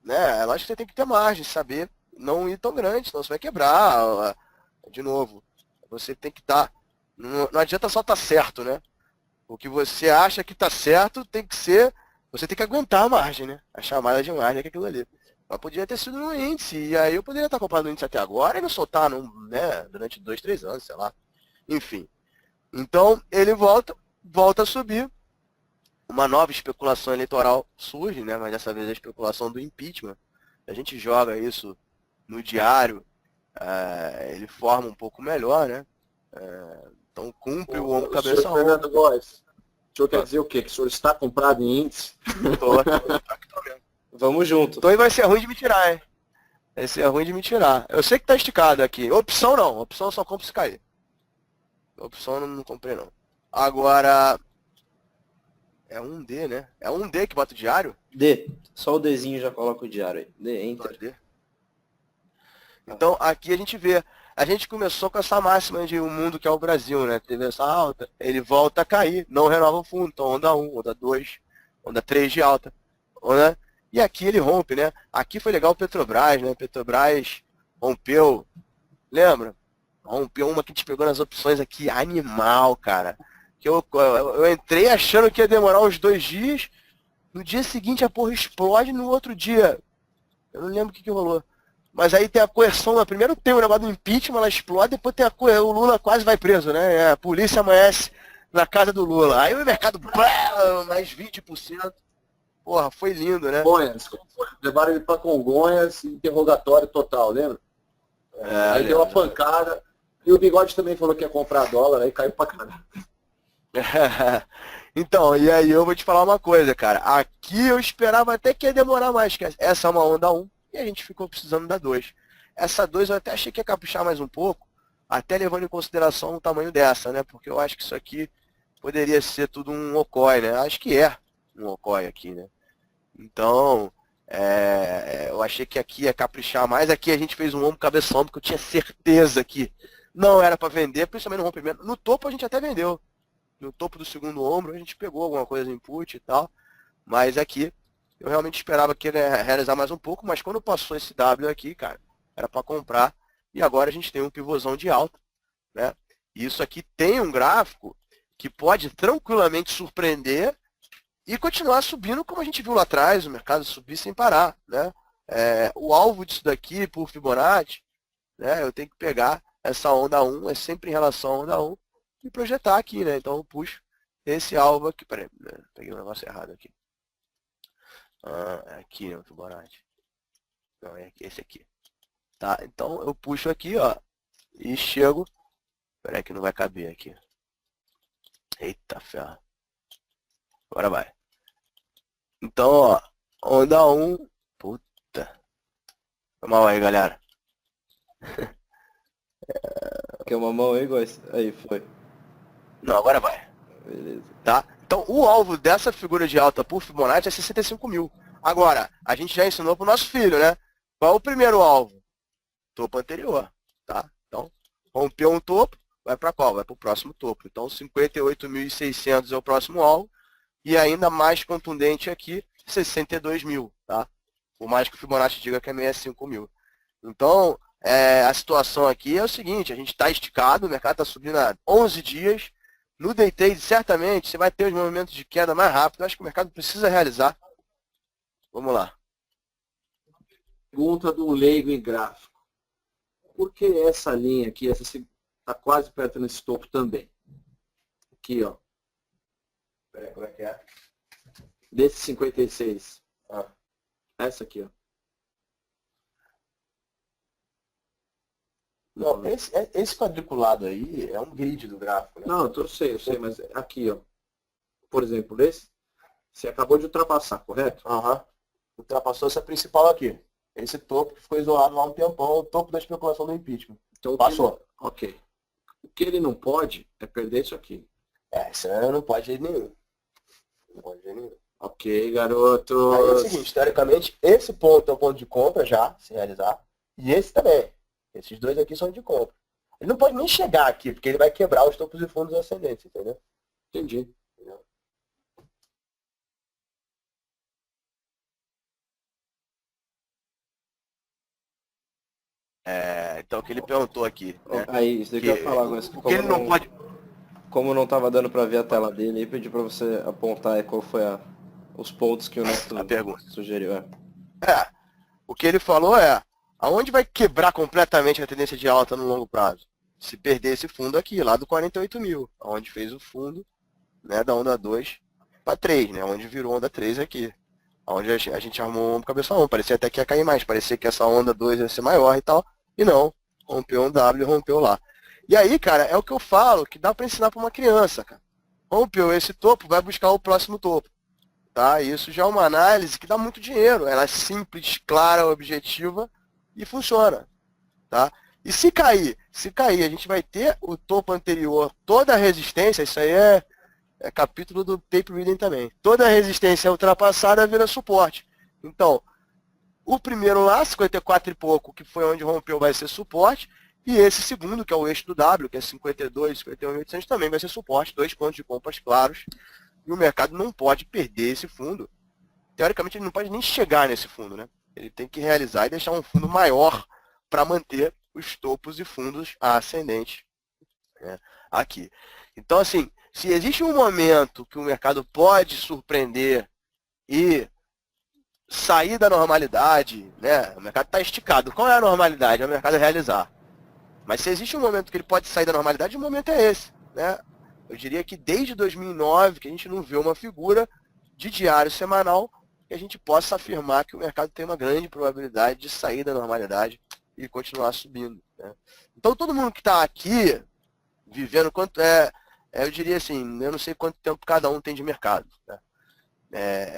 né? É lógico que você tem que ter margem, saber não ir tão grande, senão você vai quebrar. De novo, você tem que estar. Não adianta só estar certo, né? O que você acha que está certo tem que ser. Você tem que aguentar a margem, né? A chamada de margem é aquilo ali. Mas podia ter sido no índice, e aí eu poderia estar comprando no índice até agora e não soltar né, durante 2, 3 anos, sei lá. Enfim. Então, ele volta a subir. Uma nova especulação eleitoral surge, né? Mas dessa vez a especulação do impeachment. A gente joga isso no diário, ele forma um pouco melhor, né? Então cumpre o ombro, cabeça, senhor Fernando Góes, o senhor quer dizer o quê? Que o senhor está comprado em índice? Tô mesmo. Vamos junto. Então aí vai ser ruim de me tirar, hein? Vai ser ruim de me tirar. Eu sei que tá esticado aqui. Opção não. Opção eu só compro se cair. Opção eu não comprei não. Agora, é um D, né? É um D que bota o diário? D. Só o Dzinho já coloca o diário aí. D, enter. D. Então aqui a gente vê. A gente começou com essa máxima de um mundo que é o Brasil, né? Teve essa alta, ele volta a cair, não renova o fundo. Então onda 1, onda 2, onda 3 de alta. Onda... E aqui ele rompe, né? Aqui foi legal o Petrobras, né? Petrobras rompeu, lembra? Rompeu uma que te pegou nas opções aqui, animal, cara. Que eu entrei achando que ia demorar uns 2 dias, no dia seguinte a porra explode, no outro dia, eu não lembro o que rolou. Mas aí tem a coerção, primeiro tem o negócio do impeachment, ela explode, depois tem o Lula quase vai preso, né? A polícia amanhece na casa do Lula. Aí o mercado, mais 20%. Porra, foi lindo, né? Congonhas, levaram ele para Congonhas, interrogatório total, lembra? Aí deu uma pancada. E o Bigode também falou que ia comprar dólar, aí caiu pra caralho. Então, e aí eu vou te falar uma coisa, cara. Aqui eu esperava até que ia demorar mais, que essa é uma onda 1 e a gente ficou precisando da 2. Essa 2 eu até achei que ia caprichar mais um pouco, até levando em consideração o tamanho dessa, né? Porque eu acho que isso aqui poderia ser tudo um OCOI, né? Acho que é um OCOI aqui, né? Então, eu achei que aqui ia caprichar mais. Aqui a gente fez um ombro cabeção, porque eu tinha certeza que não era para vender, principalmente no rompimento. No topo a gente até vendeu. No topo do segundo ombro a gente pegou alguma coisa de input e tal. Mas aqui eu realmente esperava que ele ia realizar mais um pouco, mas quando passou esse W aqui, cara, era para comprar. E agora a gente tem um pivôzão de alta, né? E isso aqui tem um gráfico que pode tranquilamente surpreender e continuar subindo como a gente viu lá atrás, o mercado subir sem parar, né? O alvo disso daqui, por Fibonacci, né? Eu tenho que pegar essa onda 1, é sempre em relação à onda 1, e projetar aqui, né? Então eu puxo esse alvo aqui, peraí, né? Peguei um negócio errado aqui. É aqui, né, o Fibonacci. Não, é esse aqui. Tá, então eu puxo aqui, ó, e chego, peraí que não vai caber aqui. Eita ferro. Agora vai. Então, ó, onda 1, puta. Foi mal aí, galera. Quer uma mão aí, Góis? Aí, foi. Não, agora vai. Beleza. Tá? Então, o alvo dessa figura de alta por Fibonacci é 65 mil. Agora, a gente já ensinou para o nosso filho, né? Qual é o primeiro alvo? Topo anterior, tá? Então, rompeu um topo, vai para qual? Vai para o próximo topo. Então, 58.600 é o próximo alvo. E ainda mais contundente aqui, 62 mil, tá? Por mais que o Fibonacci diga que é 65 mil. Então, a situação aqui é o seguinte, a gente está esticado, o mercado está subindo há 11 dias. No day trade, certamente, você vai ter os movimentos de queda mais rápido. Acho que o mercado precisa realizar. Vamos lá. Pergunta do leigo em gráfico. Por que essa linha aqui, essa está quase perto nesse topo também? Aqui, ó. Peraí, como é que é? Desse 56. Ah. Essa aqui, ó. Não, esse quadriculado aí é um grid do gráfico, né? Não, eu sei, mas aqui, ó. Por exemplo, esse, você acabou de ultrapassar, correto? Aham. Ultrapassou essa principal aqui. Esse topo que ficou isolado lá um tempão, o topo da especulação do impeachment. Então, Passou. Ok. O que ele não pode é perder isso aqui. Isso aí não pode jeito nenhum. Não pode jeito nenhum. Ok, garoto. Aí é o seguinte, teoricamente, esse ponto é o ponto de compra já, se realizar, e esse também. Esses dois aqui são de compra. Ele não pode nem chegar aqui, porque ele vai quebrar os topos e fundos ascendentes, entendeu? Entendi. Então, o que ele perguntou aqui, né? Aí, isso daqui eu ia falar agora. O que ele não pode... Como não tava dando pra ver a tela dele, aí pedi pra você apontar aí qual foi os pontos que o Neto A pergunta. sugeriu. O que ele falou aonde vai quebrar completamente a tendência de alta no longo prazo? Se perder esse fundo aqui, lá do 48 mil, onde fez o fundo, né, da onda 2 para 3, né, onde virou onda 3 aqui. Onde a gente armou um cabeça 1, parecia até que ia cair mais, parecia que essa onda 2 ia ser maior e tal, e não, rompeu um W, rompeu lá. E aí, cara, é o que eu falo, que dá para ensinar para uma criança, cara. Rompeu esse topo, vai buscar o próximo topo. Tá? Isso já é uma análise que dá muito dinheiro. Ela é simples, clara, objetiva e funciona. Tá? E se cair, a gente vai ter o topo anterior, toda a resistência, isso aí é capítulo do tape reading também. Toda a resistência ultrapassada vira suporte. Então, o primeiro lá, 54 e pouco, que foi onde rompeu, vai ser suporte. E esse segundo, que é o eixo do W, que é 52, 51.800, também vai ser suporte. 2 pontos de compras claros. E o mercado não pode perder esse fundo. Teoricamente, ele não pode nem chegar nesse fundo, né? Ele tem que realizar e deixar um fundo maior para manter os topos e fundos ascendentes, né, aqui. Então, assim, se existe um momento que o mercado pode surpreender e sair da normalidade, né? O mercado está esticado. Qual é a normalidade? É o mercado realizar. Mas se existe um momento que ele pode sair da normalidade, o momento é esse, né? Eu diria que desde 2009 que a gente não vê uma figura de diário semanal que a gente possa afirmar que o mercado tem uma grande probabilidade de sair da normalidade e continuar subindo, né? Então todo mundo que está aqui vivendo quanto eu diria assim, eu não sei quanto tempo cada um tem de mercado, né?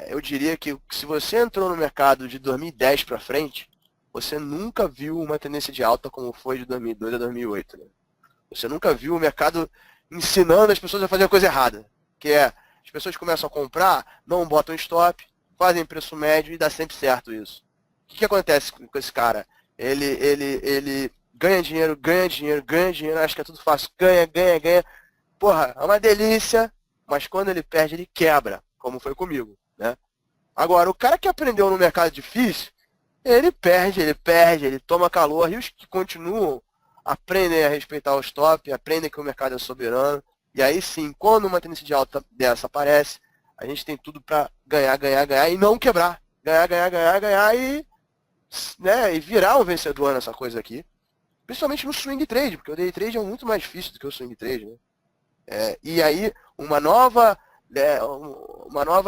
Eu diria que se você entrou no mercado de 2010 para frente, você nunca viu uma tendência de alta como foi de 2002 a 2008. Né? Você nunca viu o mercado ensinando as pessoas a fazer a coisa errada. Que é, as pessoas começam a comprar, não botam stop, fazem preço médio e dá sempre certo isso. O que acontece com esse cara? Ele ganha dinheiro, acha que é tudo fácil, ganha. Porra, é uma delícia, mas quando ele perde, ele quebra, como foi comigo, né? Agora, o cara que aprendeu no mercado difícil, ele perde, ele toma calor, e os que continuam aprendem a respeitar o stop, aprendem que o mercado é soberano, e aí sim, quando uma tendência de alta dessa aparece, a gente tem tudo para ganhar e não quebrar. Ganhar e, né, e virar um vencedor nessa coisa aqui. Principalmente no swing trade, porque o day trade é muito mais difícil do que o swing trade, né? E aí uma nova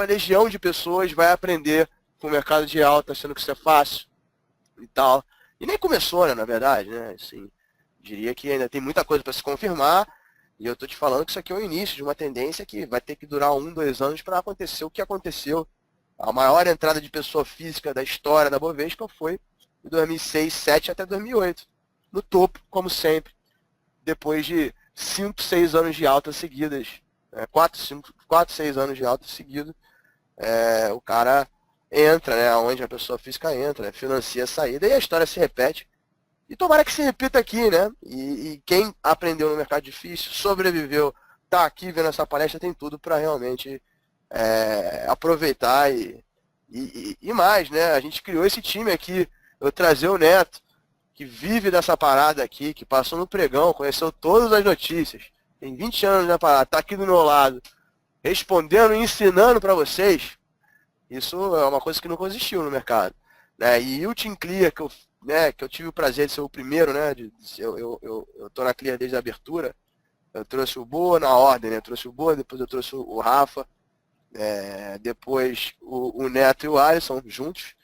legião de pessoas vai aprender com o mercado de alta, achando que isso é fácil e tal. E nem começou, né, na verdade, né? Assim, diria que ainda tem muita coisa para se confirmar, e eu estou te falando que isso aqui é o início de uma tendência que vai ter que durar 1, 2 anos para acontecer o que aconteceu. A maior entrada de pessoa física da história da Bovespa foi de 2006, 2007 até 2008. No topo, como sempre, depois de 5, 6 anos de alta seguidas, 4, 6 anos de alta seguido, o cara entra, né, onde a pessoa física entra, né, financia a saída e a história se repete. E tomara que se repita aqui, né? E quem aprendeu no mercado difícil, sobreviveu, tá aqui vendo essa palestra, tem tudo para realmente aproveitar e mais, né? A gente criou esse time aqui, eu trazer o Neto, que vive dessa parada aqui, que passou no pregão, conheceu todas as notícias, tem 20 anos na parada, tá aqui do meu lado, respondendo e ensinando para vocês. Isso é uma coisa que nunca existiu no mercado, né? E o Team Clear, que eu tive o prazer de ser o primeiro, né? Eu tô na Clear desde a abertura. Eu trouxe o Boa na ordem, né? Eu trouxe o Boa, depois eu trouxe o Rafa, depois o Neto e o Alisson juntos.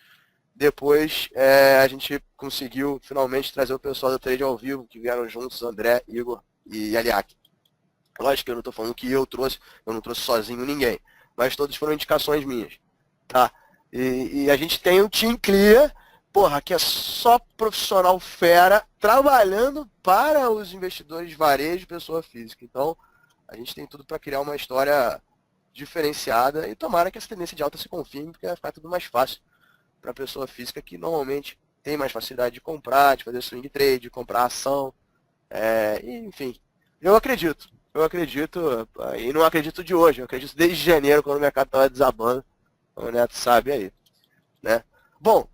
Depois a gente conseguiu finalmente trazer o pessoal do Trade ao vivo, que vieram juntos, André, Igor e Aliak. Lógico que eu não estou falando que eu não trouxe sozinho ninguém, mas todos foram indicações minhas, tá? E a gente tem o Team Clear, porra, que é só profissional fera, trabalhando para os investidores de varejo e pessoa física. Então, a gente tem tudo para criar uma história diferenciada e tomara que essa tendência de alta se confirme, porque vai ficar tudo mais fácil para a pessoa física que normalmente tem mais facilidade de comprar, de fazer swing trade, de comprar ação, enfim. Eu acredito, e não acredito de hoje, eu acredito desde janeiro, quando o mercado estava desabando, o Neto sabe aí, né? Bom,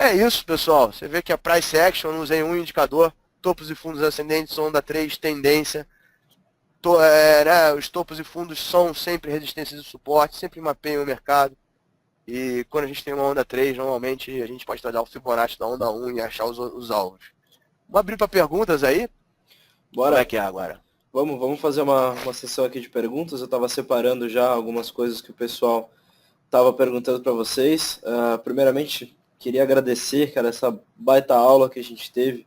É isso, pessoal. Você vê que a Price Action, eu usei um indicador, topos e fundos ascendentes, onda 3, tendência. Né, os topos e fundos são sempre resistências e suporte, sempre mapeiam o mercado. E quando a gente tem uma onda 3, normalmente a gente pode trazer o Fibonacci da onda 1 e achar os alvos. Vamos abrir para perguntas aí? Bora. Como é que é agora? Vamos fazer uma sessão aqui de perguntas. Eu estava separando já algumas coisas que o pessoal estava perguntando para vocês. Primeiramente, queria agradecer, cara, essa baita aula que a gente teve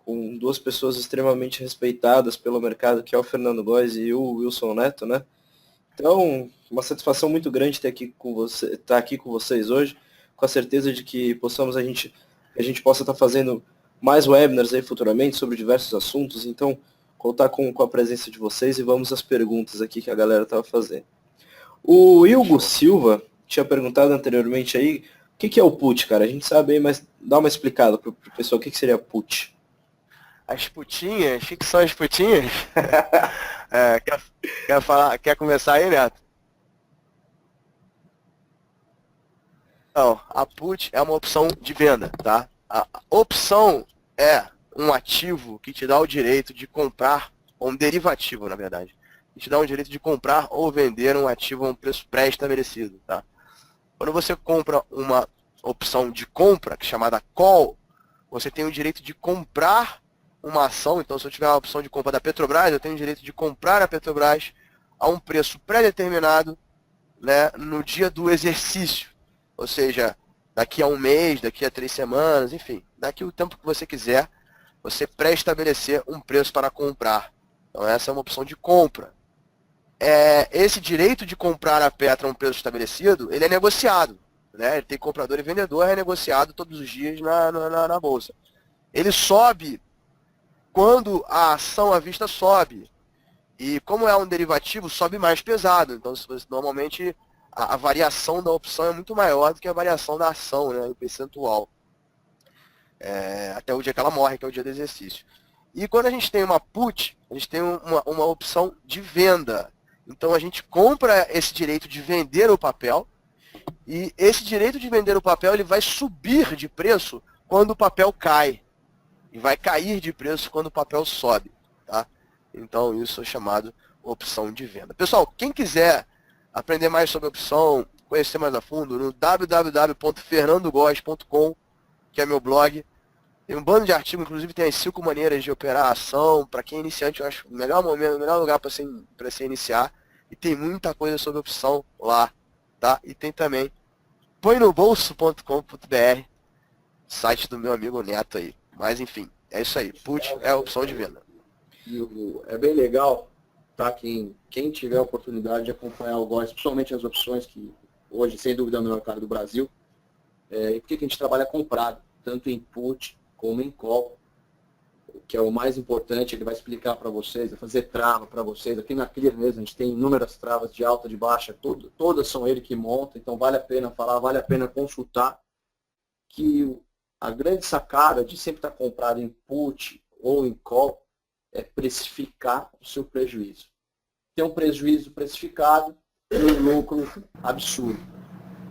com duas pessoas extremamente respeitadas pelo mercado, que é o Fernando Góes e o Wilson Neto, né? Então, uma satisfação muito grande estar aqui com vocês hoje, com a certeza de que a gente possa estar fazendo mais webinars aí futuramente sobre diversos assuntos. Então, contar com a presença de vocês e vamos às perguntas aqui que a galera estava fazendo. O Hugo Silva tinha perguntado anteriormente aí, o que é o put, cara? A gente sabe aí, mas dá uma explicada para o pessoal, o que seria put? As putinhas? O que são as putinhas? Quer começar aí, Neto? Não, a put é uma opção de venda, tá? A opção é um ativo que te dá o direito de comprar, ou um derivativo, na verdade, que te dá o direito de comprar ou vender um ativo a um preço pré-estabelecido, tá? Quando você compra uma opção de compra, que é chamada call, você tem o direito de comprar uma ação. Então, se eu tiver a opção de compra da Petrobras, eu tenho o direito de comprar a Petrobras a um preço pré-determinado, né, no dia do exercício. Ou seja, daqui a um mês, daqui a 3 semanas, enfim, daqui o tempo que você quiser, você pré-estabelecer um preço para comprar. Então, essa é uma opção de compra. Esse direito de comprar a Petra a um preço estabelecido, ele é negociado, né? Ele tem comprador e vendedor, é negociado todos os dias na bolsa. Ele sobe quando a ação à vista sobe. E como é um derivativo, sobe mais pesado. Então, normalmente, a variação da opção é muito maior do que a variação da ação, né, o percentual. Até o dia que ela morre, que é o dia do exercício. E quando a gente tem uma put, a gente tem uma opção de venda. Então, a gente compra esse direito de vender o papel, e esse direito de vender o papel ele vai subir de preço quando o papel cai. E vai cair de preço quando o papel sobe, tá? Então, isso é chamado opção de venda. Pessoal, quem quiser aprender mais sobre opção, conhecer mais a fundo, no www.fernandogoes.com, que é meu blog. Tem um bando de artigos, inclusive tem as 5 maneiras de operar a ação. Para quem é iniciante, eu acho o melhor momento, o melhor lugar para você iniciar. E tem muita coisa sobre opção lá, tá? E tem também põenobolso.com.br, site do meu amigo Neto aí. Mas enfim, é isso aí. Put é a opção de venda. É bem legal, tá? Quem tiver a oportunidade de acompanhar o Góes, principalmente as opções que hoje, sem dúvida, é o melhor mercado do Brasil. E por que a gente trabalha comprado, tanto em put como em call, que é o mais importante. Ele vai explicar para vocês, vai fazer trava para vocês. Aqui na Clear mesmo, a gente tem inúmeras travas de alta, de baixa, todas são ele que monta, então vale a pena falar, vale a pena consultar, que a grande sacada de sempre estar comprado em put ou em call é precificar o seu prejuízo. Tem um prejuízo precificado e um lucro absurdo.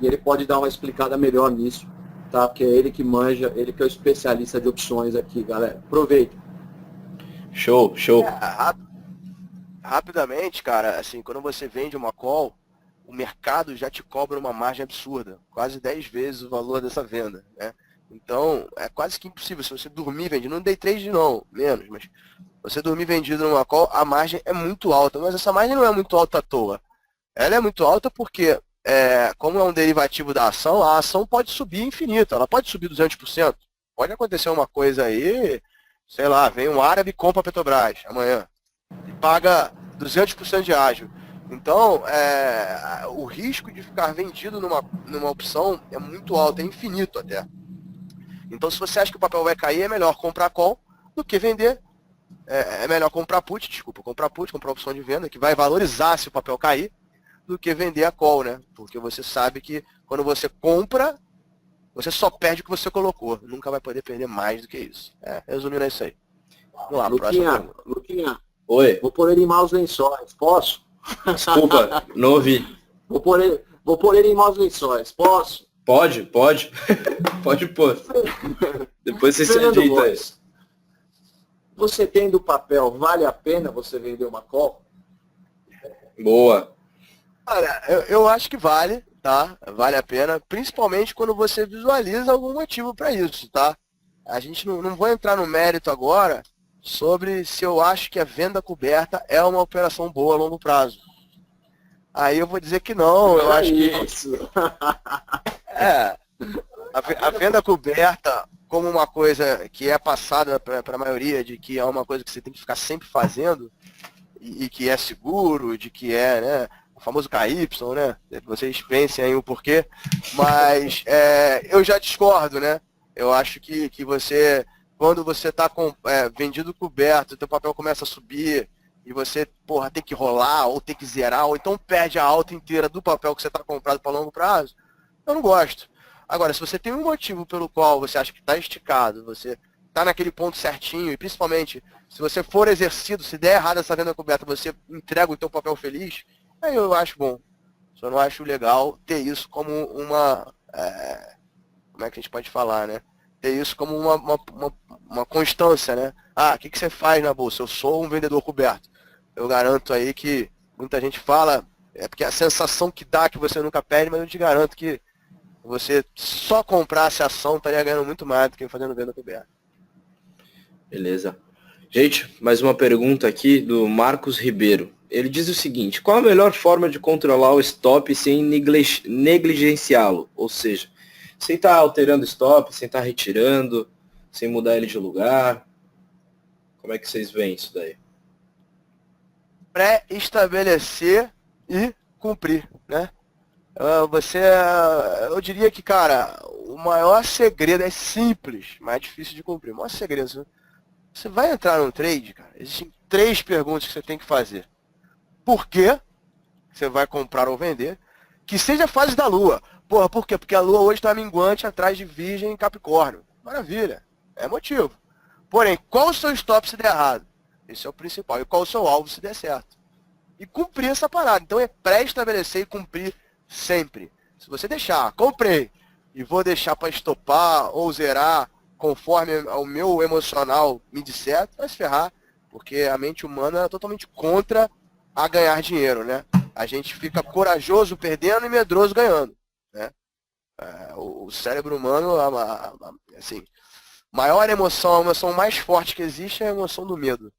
E ele pode dar uma explicada melhor nisso, tá? Porque é ele que manja, ele que é o especialista de opções aqui, galera. Aproveita. Show. Rapidamente, cara, assim, quando você vende uma call, o mercado já te cobra uma margem absurda, quase 10 vezes o valor dessa venda, né? Então, é quase que impossível. Se você dormir vendido, não day trade não, menos, mas você dormir vendido numa call, a margem é muito alta. Mas essa margem não é muito alta à toa. Ela é muito alta porque, como é um derivativo da ação, a ação pode subir infinito. Ela pode subir 200%. Pode acontecer uma coisa aí, sei lá, vem um árabe e compra a Petrobras amanhã e paga 200% de ágio. Então, o risco de ficar vendido numa opção é muito alto, é infinito até. Então, se você acha que o papel vai cair, é melhor comprar call do que vender. É melhor comprar put, comprar opção de venda, que vai valorizar se o papel cair, do que vender a call, né? Porque você sabe que quando você compra, você só perde o que você colocou. Nunca vai poder perder mais do que isso. Resumindo, é isso aí. Vamos lá, próxima pergunta. Luquinha, Oi. Vou pôr ele em maus lençóis, posso? Desculpa, não ouvi. Vou pôr ele em maus lençóis, posso? Pode. Pode pôr. Depois você se Fernando ajeita aí. Góes, você tendo papel, vale a pena você vender uma call? Boa. Cara, eu acho que vale, tá? Vale a pena, principalmente quando você visualiza algum motivo para isso, tá? A gente não vou entrar no mérito agora sobre se eu acho que a venda coberta é uma operação boa a longo prazo. Aí eu vou dizer que não, eu acho que é, a venda coberta como uma coisa que é passada para a maioria de que é uma coisa que você tem que ficar sempre fazendo e que é seguro, de que é, né, o famoso KY, né? Vocês pensem aí o porquê, mas eu já discordo, né? Eu acho que você, quando você está vendido coberto, o teu papel começa a subir e você, porra, tem que rolar, ou tem que zerar, ou então perde a alta inteira do papel que você está comprado para longo prazo, eu não gosto. Agora, se você tem um motivo pelo qual você acha que está esticado, você está naquele ponto certinho, e principalmente, se você for exercido, se der errado essa venda coberta, você entrega o teu papel feliz, aí eu acho bom. Só não acho legal ter isso como uma... como é que a gente pode falar, né? Ter isso como uma constância, né? Ah, o que você faz na bolsa? Eu sou um vendedor coberto. Eu garanto aí que muita gente fala, porque a sensação que dá que você nunca perde, mas eu te garanto que você só comprasse ação estaria ganhando muito mais do que fazendo venda coberta. Beleza. Gente, mais uma pergunta aqui do Marcos Ribeiro. Ele diz o seguinte: qual a melhor forma de controlar o stop sem negligenciá-lo? Ou seja, sem estar alterando o stop, sem estar retirando, sem mudar ele de lugar. Como é que vocês veem isso daí? Pré-estabelecer e cumprir, né? Eu diria que, cara, o maior segredo é simples, mas é difícil de cumprir. O maior segredo, você vai entrar num trade, cara, existem 3 perguntas que você tem que fazer. Por quê você vai comprar ou vender? Que seja a fase da Lua. Porra, por quê? Porque a Lua hoje está minguante atrás de Virgem e Capricórnio. Maravilha, é motivo. Porém, qual o seu stop se der errado? Esse é o principal. E qual o seu alvo se der certo? E cumprir essa parada. Então é pré-estabelecer e cumprir sempre. Se você deixar, comprei, e vou deixar para estopar ou zerar conforme o meu emocional me disser, vai se ferrar. Porque a mente humana é totalmente contra a ganhar dinheiro, né? A gente fica corajoso perdendo e medroso ganhando, né? O cérebro humano, assim, maior emoção, a emoção mais forte que existe é a emoção do medo.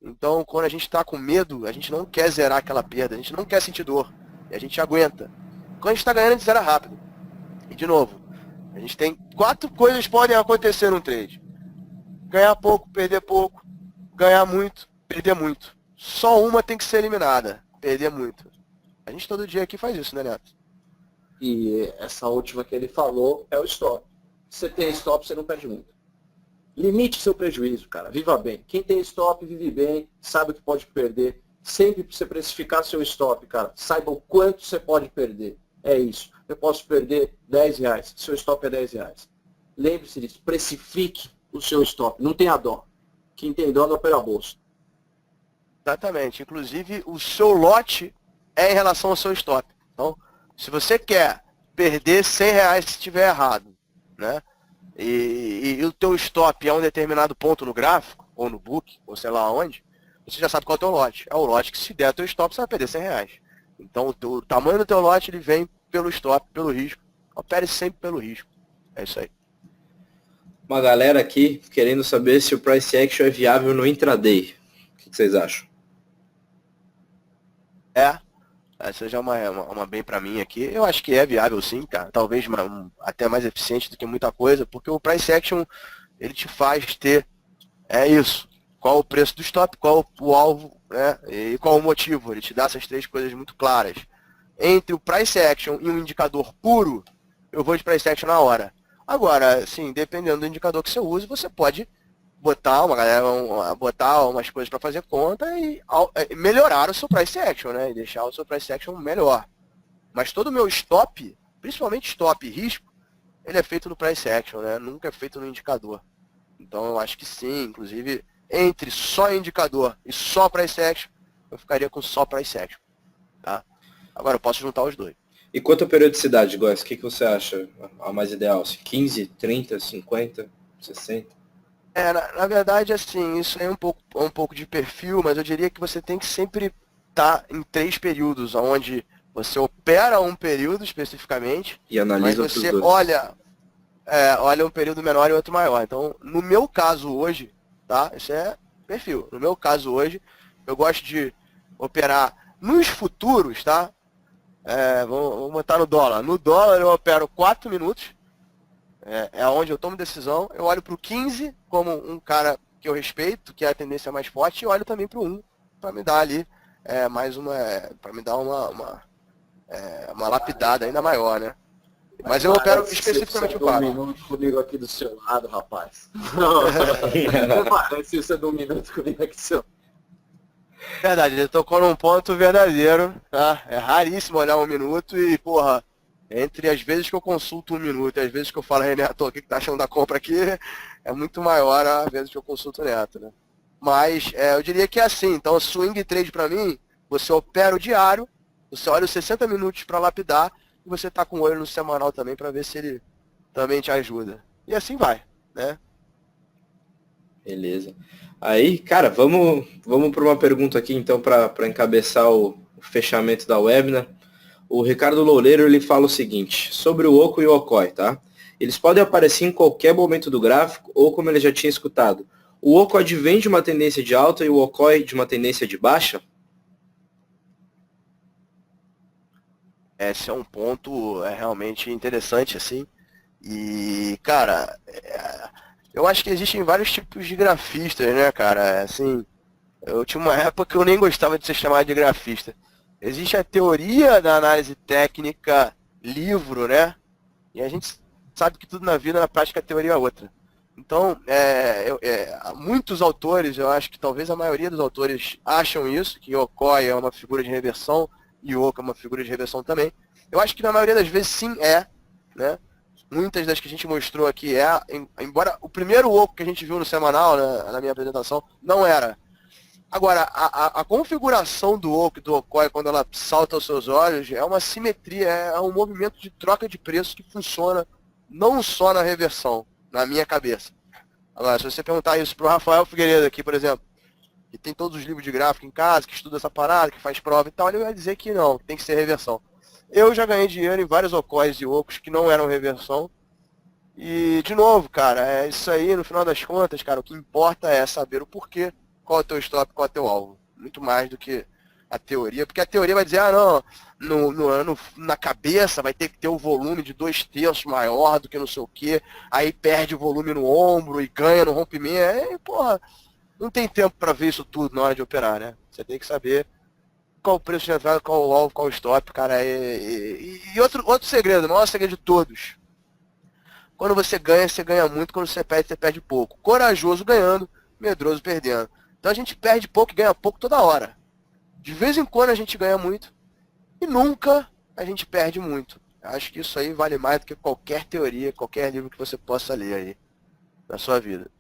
Então, quando a gente está com medo, a gente não quer zerar aquela perda, a gente não quer sentir dor, e a gente aguenta. Quando a gente está ganhando, a gente zera rápido. E, de novo, a gente tem 4 coisas que podem acontecer num trade. Ganhar pouco, perder pouco, ganhar muito, perder muito. Só uma tem que ser eliminada, perder muito. A gente todo dia aqui faz isso, né, Neto? E essa última que ele falou é o stop. Se você tem stop, você não perde muito. Limite seu prejuízo, cara. Viva bem. Quem tem stop, vive bem, sabe o que pode perder. Sempre para você precificar seu stop, cara. Saiba o quanto você pode perder. É isso. Eu posso perder R$10. Seu stop é R$10. Lembre-se disso. Precifique o seu stop. Não tenha dó. Quem tem dó não opera a bolsa. Exatamente. Inclusive, o seu lote é em relação ao seu stop. Então, se você quer perder R$100 se estiver errado, né? E o teu stop é um determinado ponto no gráfico, ou no book, ou sei lá onde, você já sabe qual é o teu lote. É o lote que se der teu stop, você vai perder R$100. Então, o tamanho do teu lote, ele vem pelo stop, pelo risco. Opere sempre pelo risco. É isso aí. Uma galera aqui querendo saber se o price action é viável no intraday. O que vocês acham? Essa já é uma bem pra mim aqui. Eu acho que é viável sim, cara. Talvez até mais eficiente do que muita coisa, porque o price action, ele te faz ter, isso, qual o preço do stop, qual o alvo, né, e qual o motivo. Ele te dá essas 3 coisas muito claras. Entre o price action e um indicador puro, eu vou de price action na hora. Agora, sim, dependendo do indicador que você use, você pode botar botar umas coisas para fazer conta e melhorar o seu price action, né? E deixar o seu price action melhor. Mas todo o meu stop, principalmente stop e risco, ele é feito no price action, né? Nunca é feito no indicador. Então eu acho que sim, inclusive entre só indicador e só price action, eu ficaria com só price action, tá? Agora eu posso juntar os dois. E quanto à periodicidade, Góes, o que você acha a mais ideal? 15, 30, 50, 60? Na verdade, assim, isso aí é um pouco de perfil, mas eu diria que você tem que sempre estar em 3 períodos, onde você opera um período especificamente, E mas analisa outros você dois. olha um período menor e outro maior. Então, no meu caso hoje, tá? Isso é perfil. No meu caso hoje, eu gosto de operar nos futuros, tá? Vamos botar no dólar. No dólar eu opero 4 minutos, é onde eu tomo decisão. Eu olho para o 15 como um cara que eu respeito, que é a tendência mais forte, e olho também para o 1 para me dar ali mais para me dar uma lapidada ainda maior, né? Mas eu opero especificamente o 4. Um minuto comigo aqui do seu lado, rapaz. Parece você um minuto comigo aqui do seu lado. Verdade, ele tocou num ponto verdadeiro, tá? É raríssimo olhar 1 minuto e, porra, entre as vezes que eu consulto 1 minuto e as vezes que eu falo, Renato, o que tá achando da compra aqui, é muito maior a vezes que eu consulto o Neto, né? Mas eu diria que é assim, então swing trade pra mim, você opera o diário, você olha os 60 minutos para lapidar e você tá com o olho no semanal também para ver se ele também te ajuda. E assim vai, né? Beleza. Aí, cara, vamos para uma pergunta aqui, então, para encabeçar o fechamento da web, né? O Ricardo Loureiro, ele fala o seguinte, sobre o Oco e o Okoi, tá? Eles podem aparecer em qualquer momento do gráfico, ou como ele já tinha escutado, o Oco advém de uma tendência de alta e o Okoi de uma tendência de baixa? Esse é um ponto realmente interessante, assim. E, cara, eu acho que existem vários tipos de grafistas, né, cara? Assim, eu tinha uma época que eu nem gostava de ser chamado de grafista. Existe a teoria da análise técnica, livro, né? E a gente sabe que tudo na vida, na prática, a teoria é outra. Então, muitos autores, eu acho que talvez a maioria dos autores acham isso, que Okoi é uma figura de reversão e Oco é uma figura de reversão também. Eu acho que na maioria das vezes sim né? Muitas das que a gente mostrou aqui embora o primeiro Oco que a gente viu no semanal, né, na minha apresentação, não era. Agora, a configuração do Oco e do Okoi, quando ela salta aos seus olhos, é uma simetria, é um movimento de troca de preço que funciona não só na reversão, na minha cabeça. Agora, se você perguntar isso para o Rafael Figueiredo aqui, por exemplo, que tem todos os livros de gráfico em casa, que estuda essa parada, que faz prova e tal, ele vai dizer que não, tem que ser reversão. Eu já ganhei dinheiro em vários Okóis e Ocos que não eram reversão. E, de novo, cara, é isso aí, no final das contas, cara, o que importa é saber o porquê, qual é o teu stop, qual é o teu alvo. Muito mais do que a teoria, porque a teoria vai dizer, não, na cabeça vai ter que ter o volume de 2/3 maior do que não sei o quê, aí perde o volume no ombro e ganha no rompimento, porra, não tem tempo para ver isso tudo na hora de operar, né? Você tem que saber qual o preço de entrada, qual o alvo, qual o stop, cara. E outro segredo, o maior segredo de todos. Quando você ganha muito, quando você perde pouco. Corajoso ganhando, medroso perdendo. Então a gente perde pouco e ganha pouco toda hora. De vez em quando a gente ganha muito e nunca a gente perde muito. Acho que isso aí vale mais do que qualquer teoria, qualquer livro que você possa ler aí na sua vida.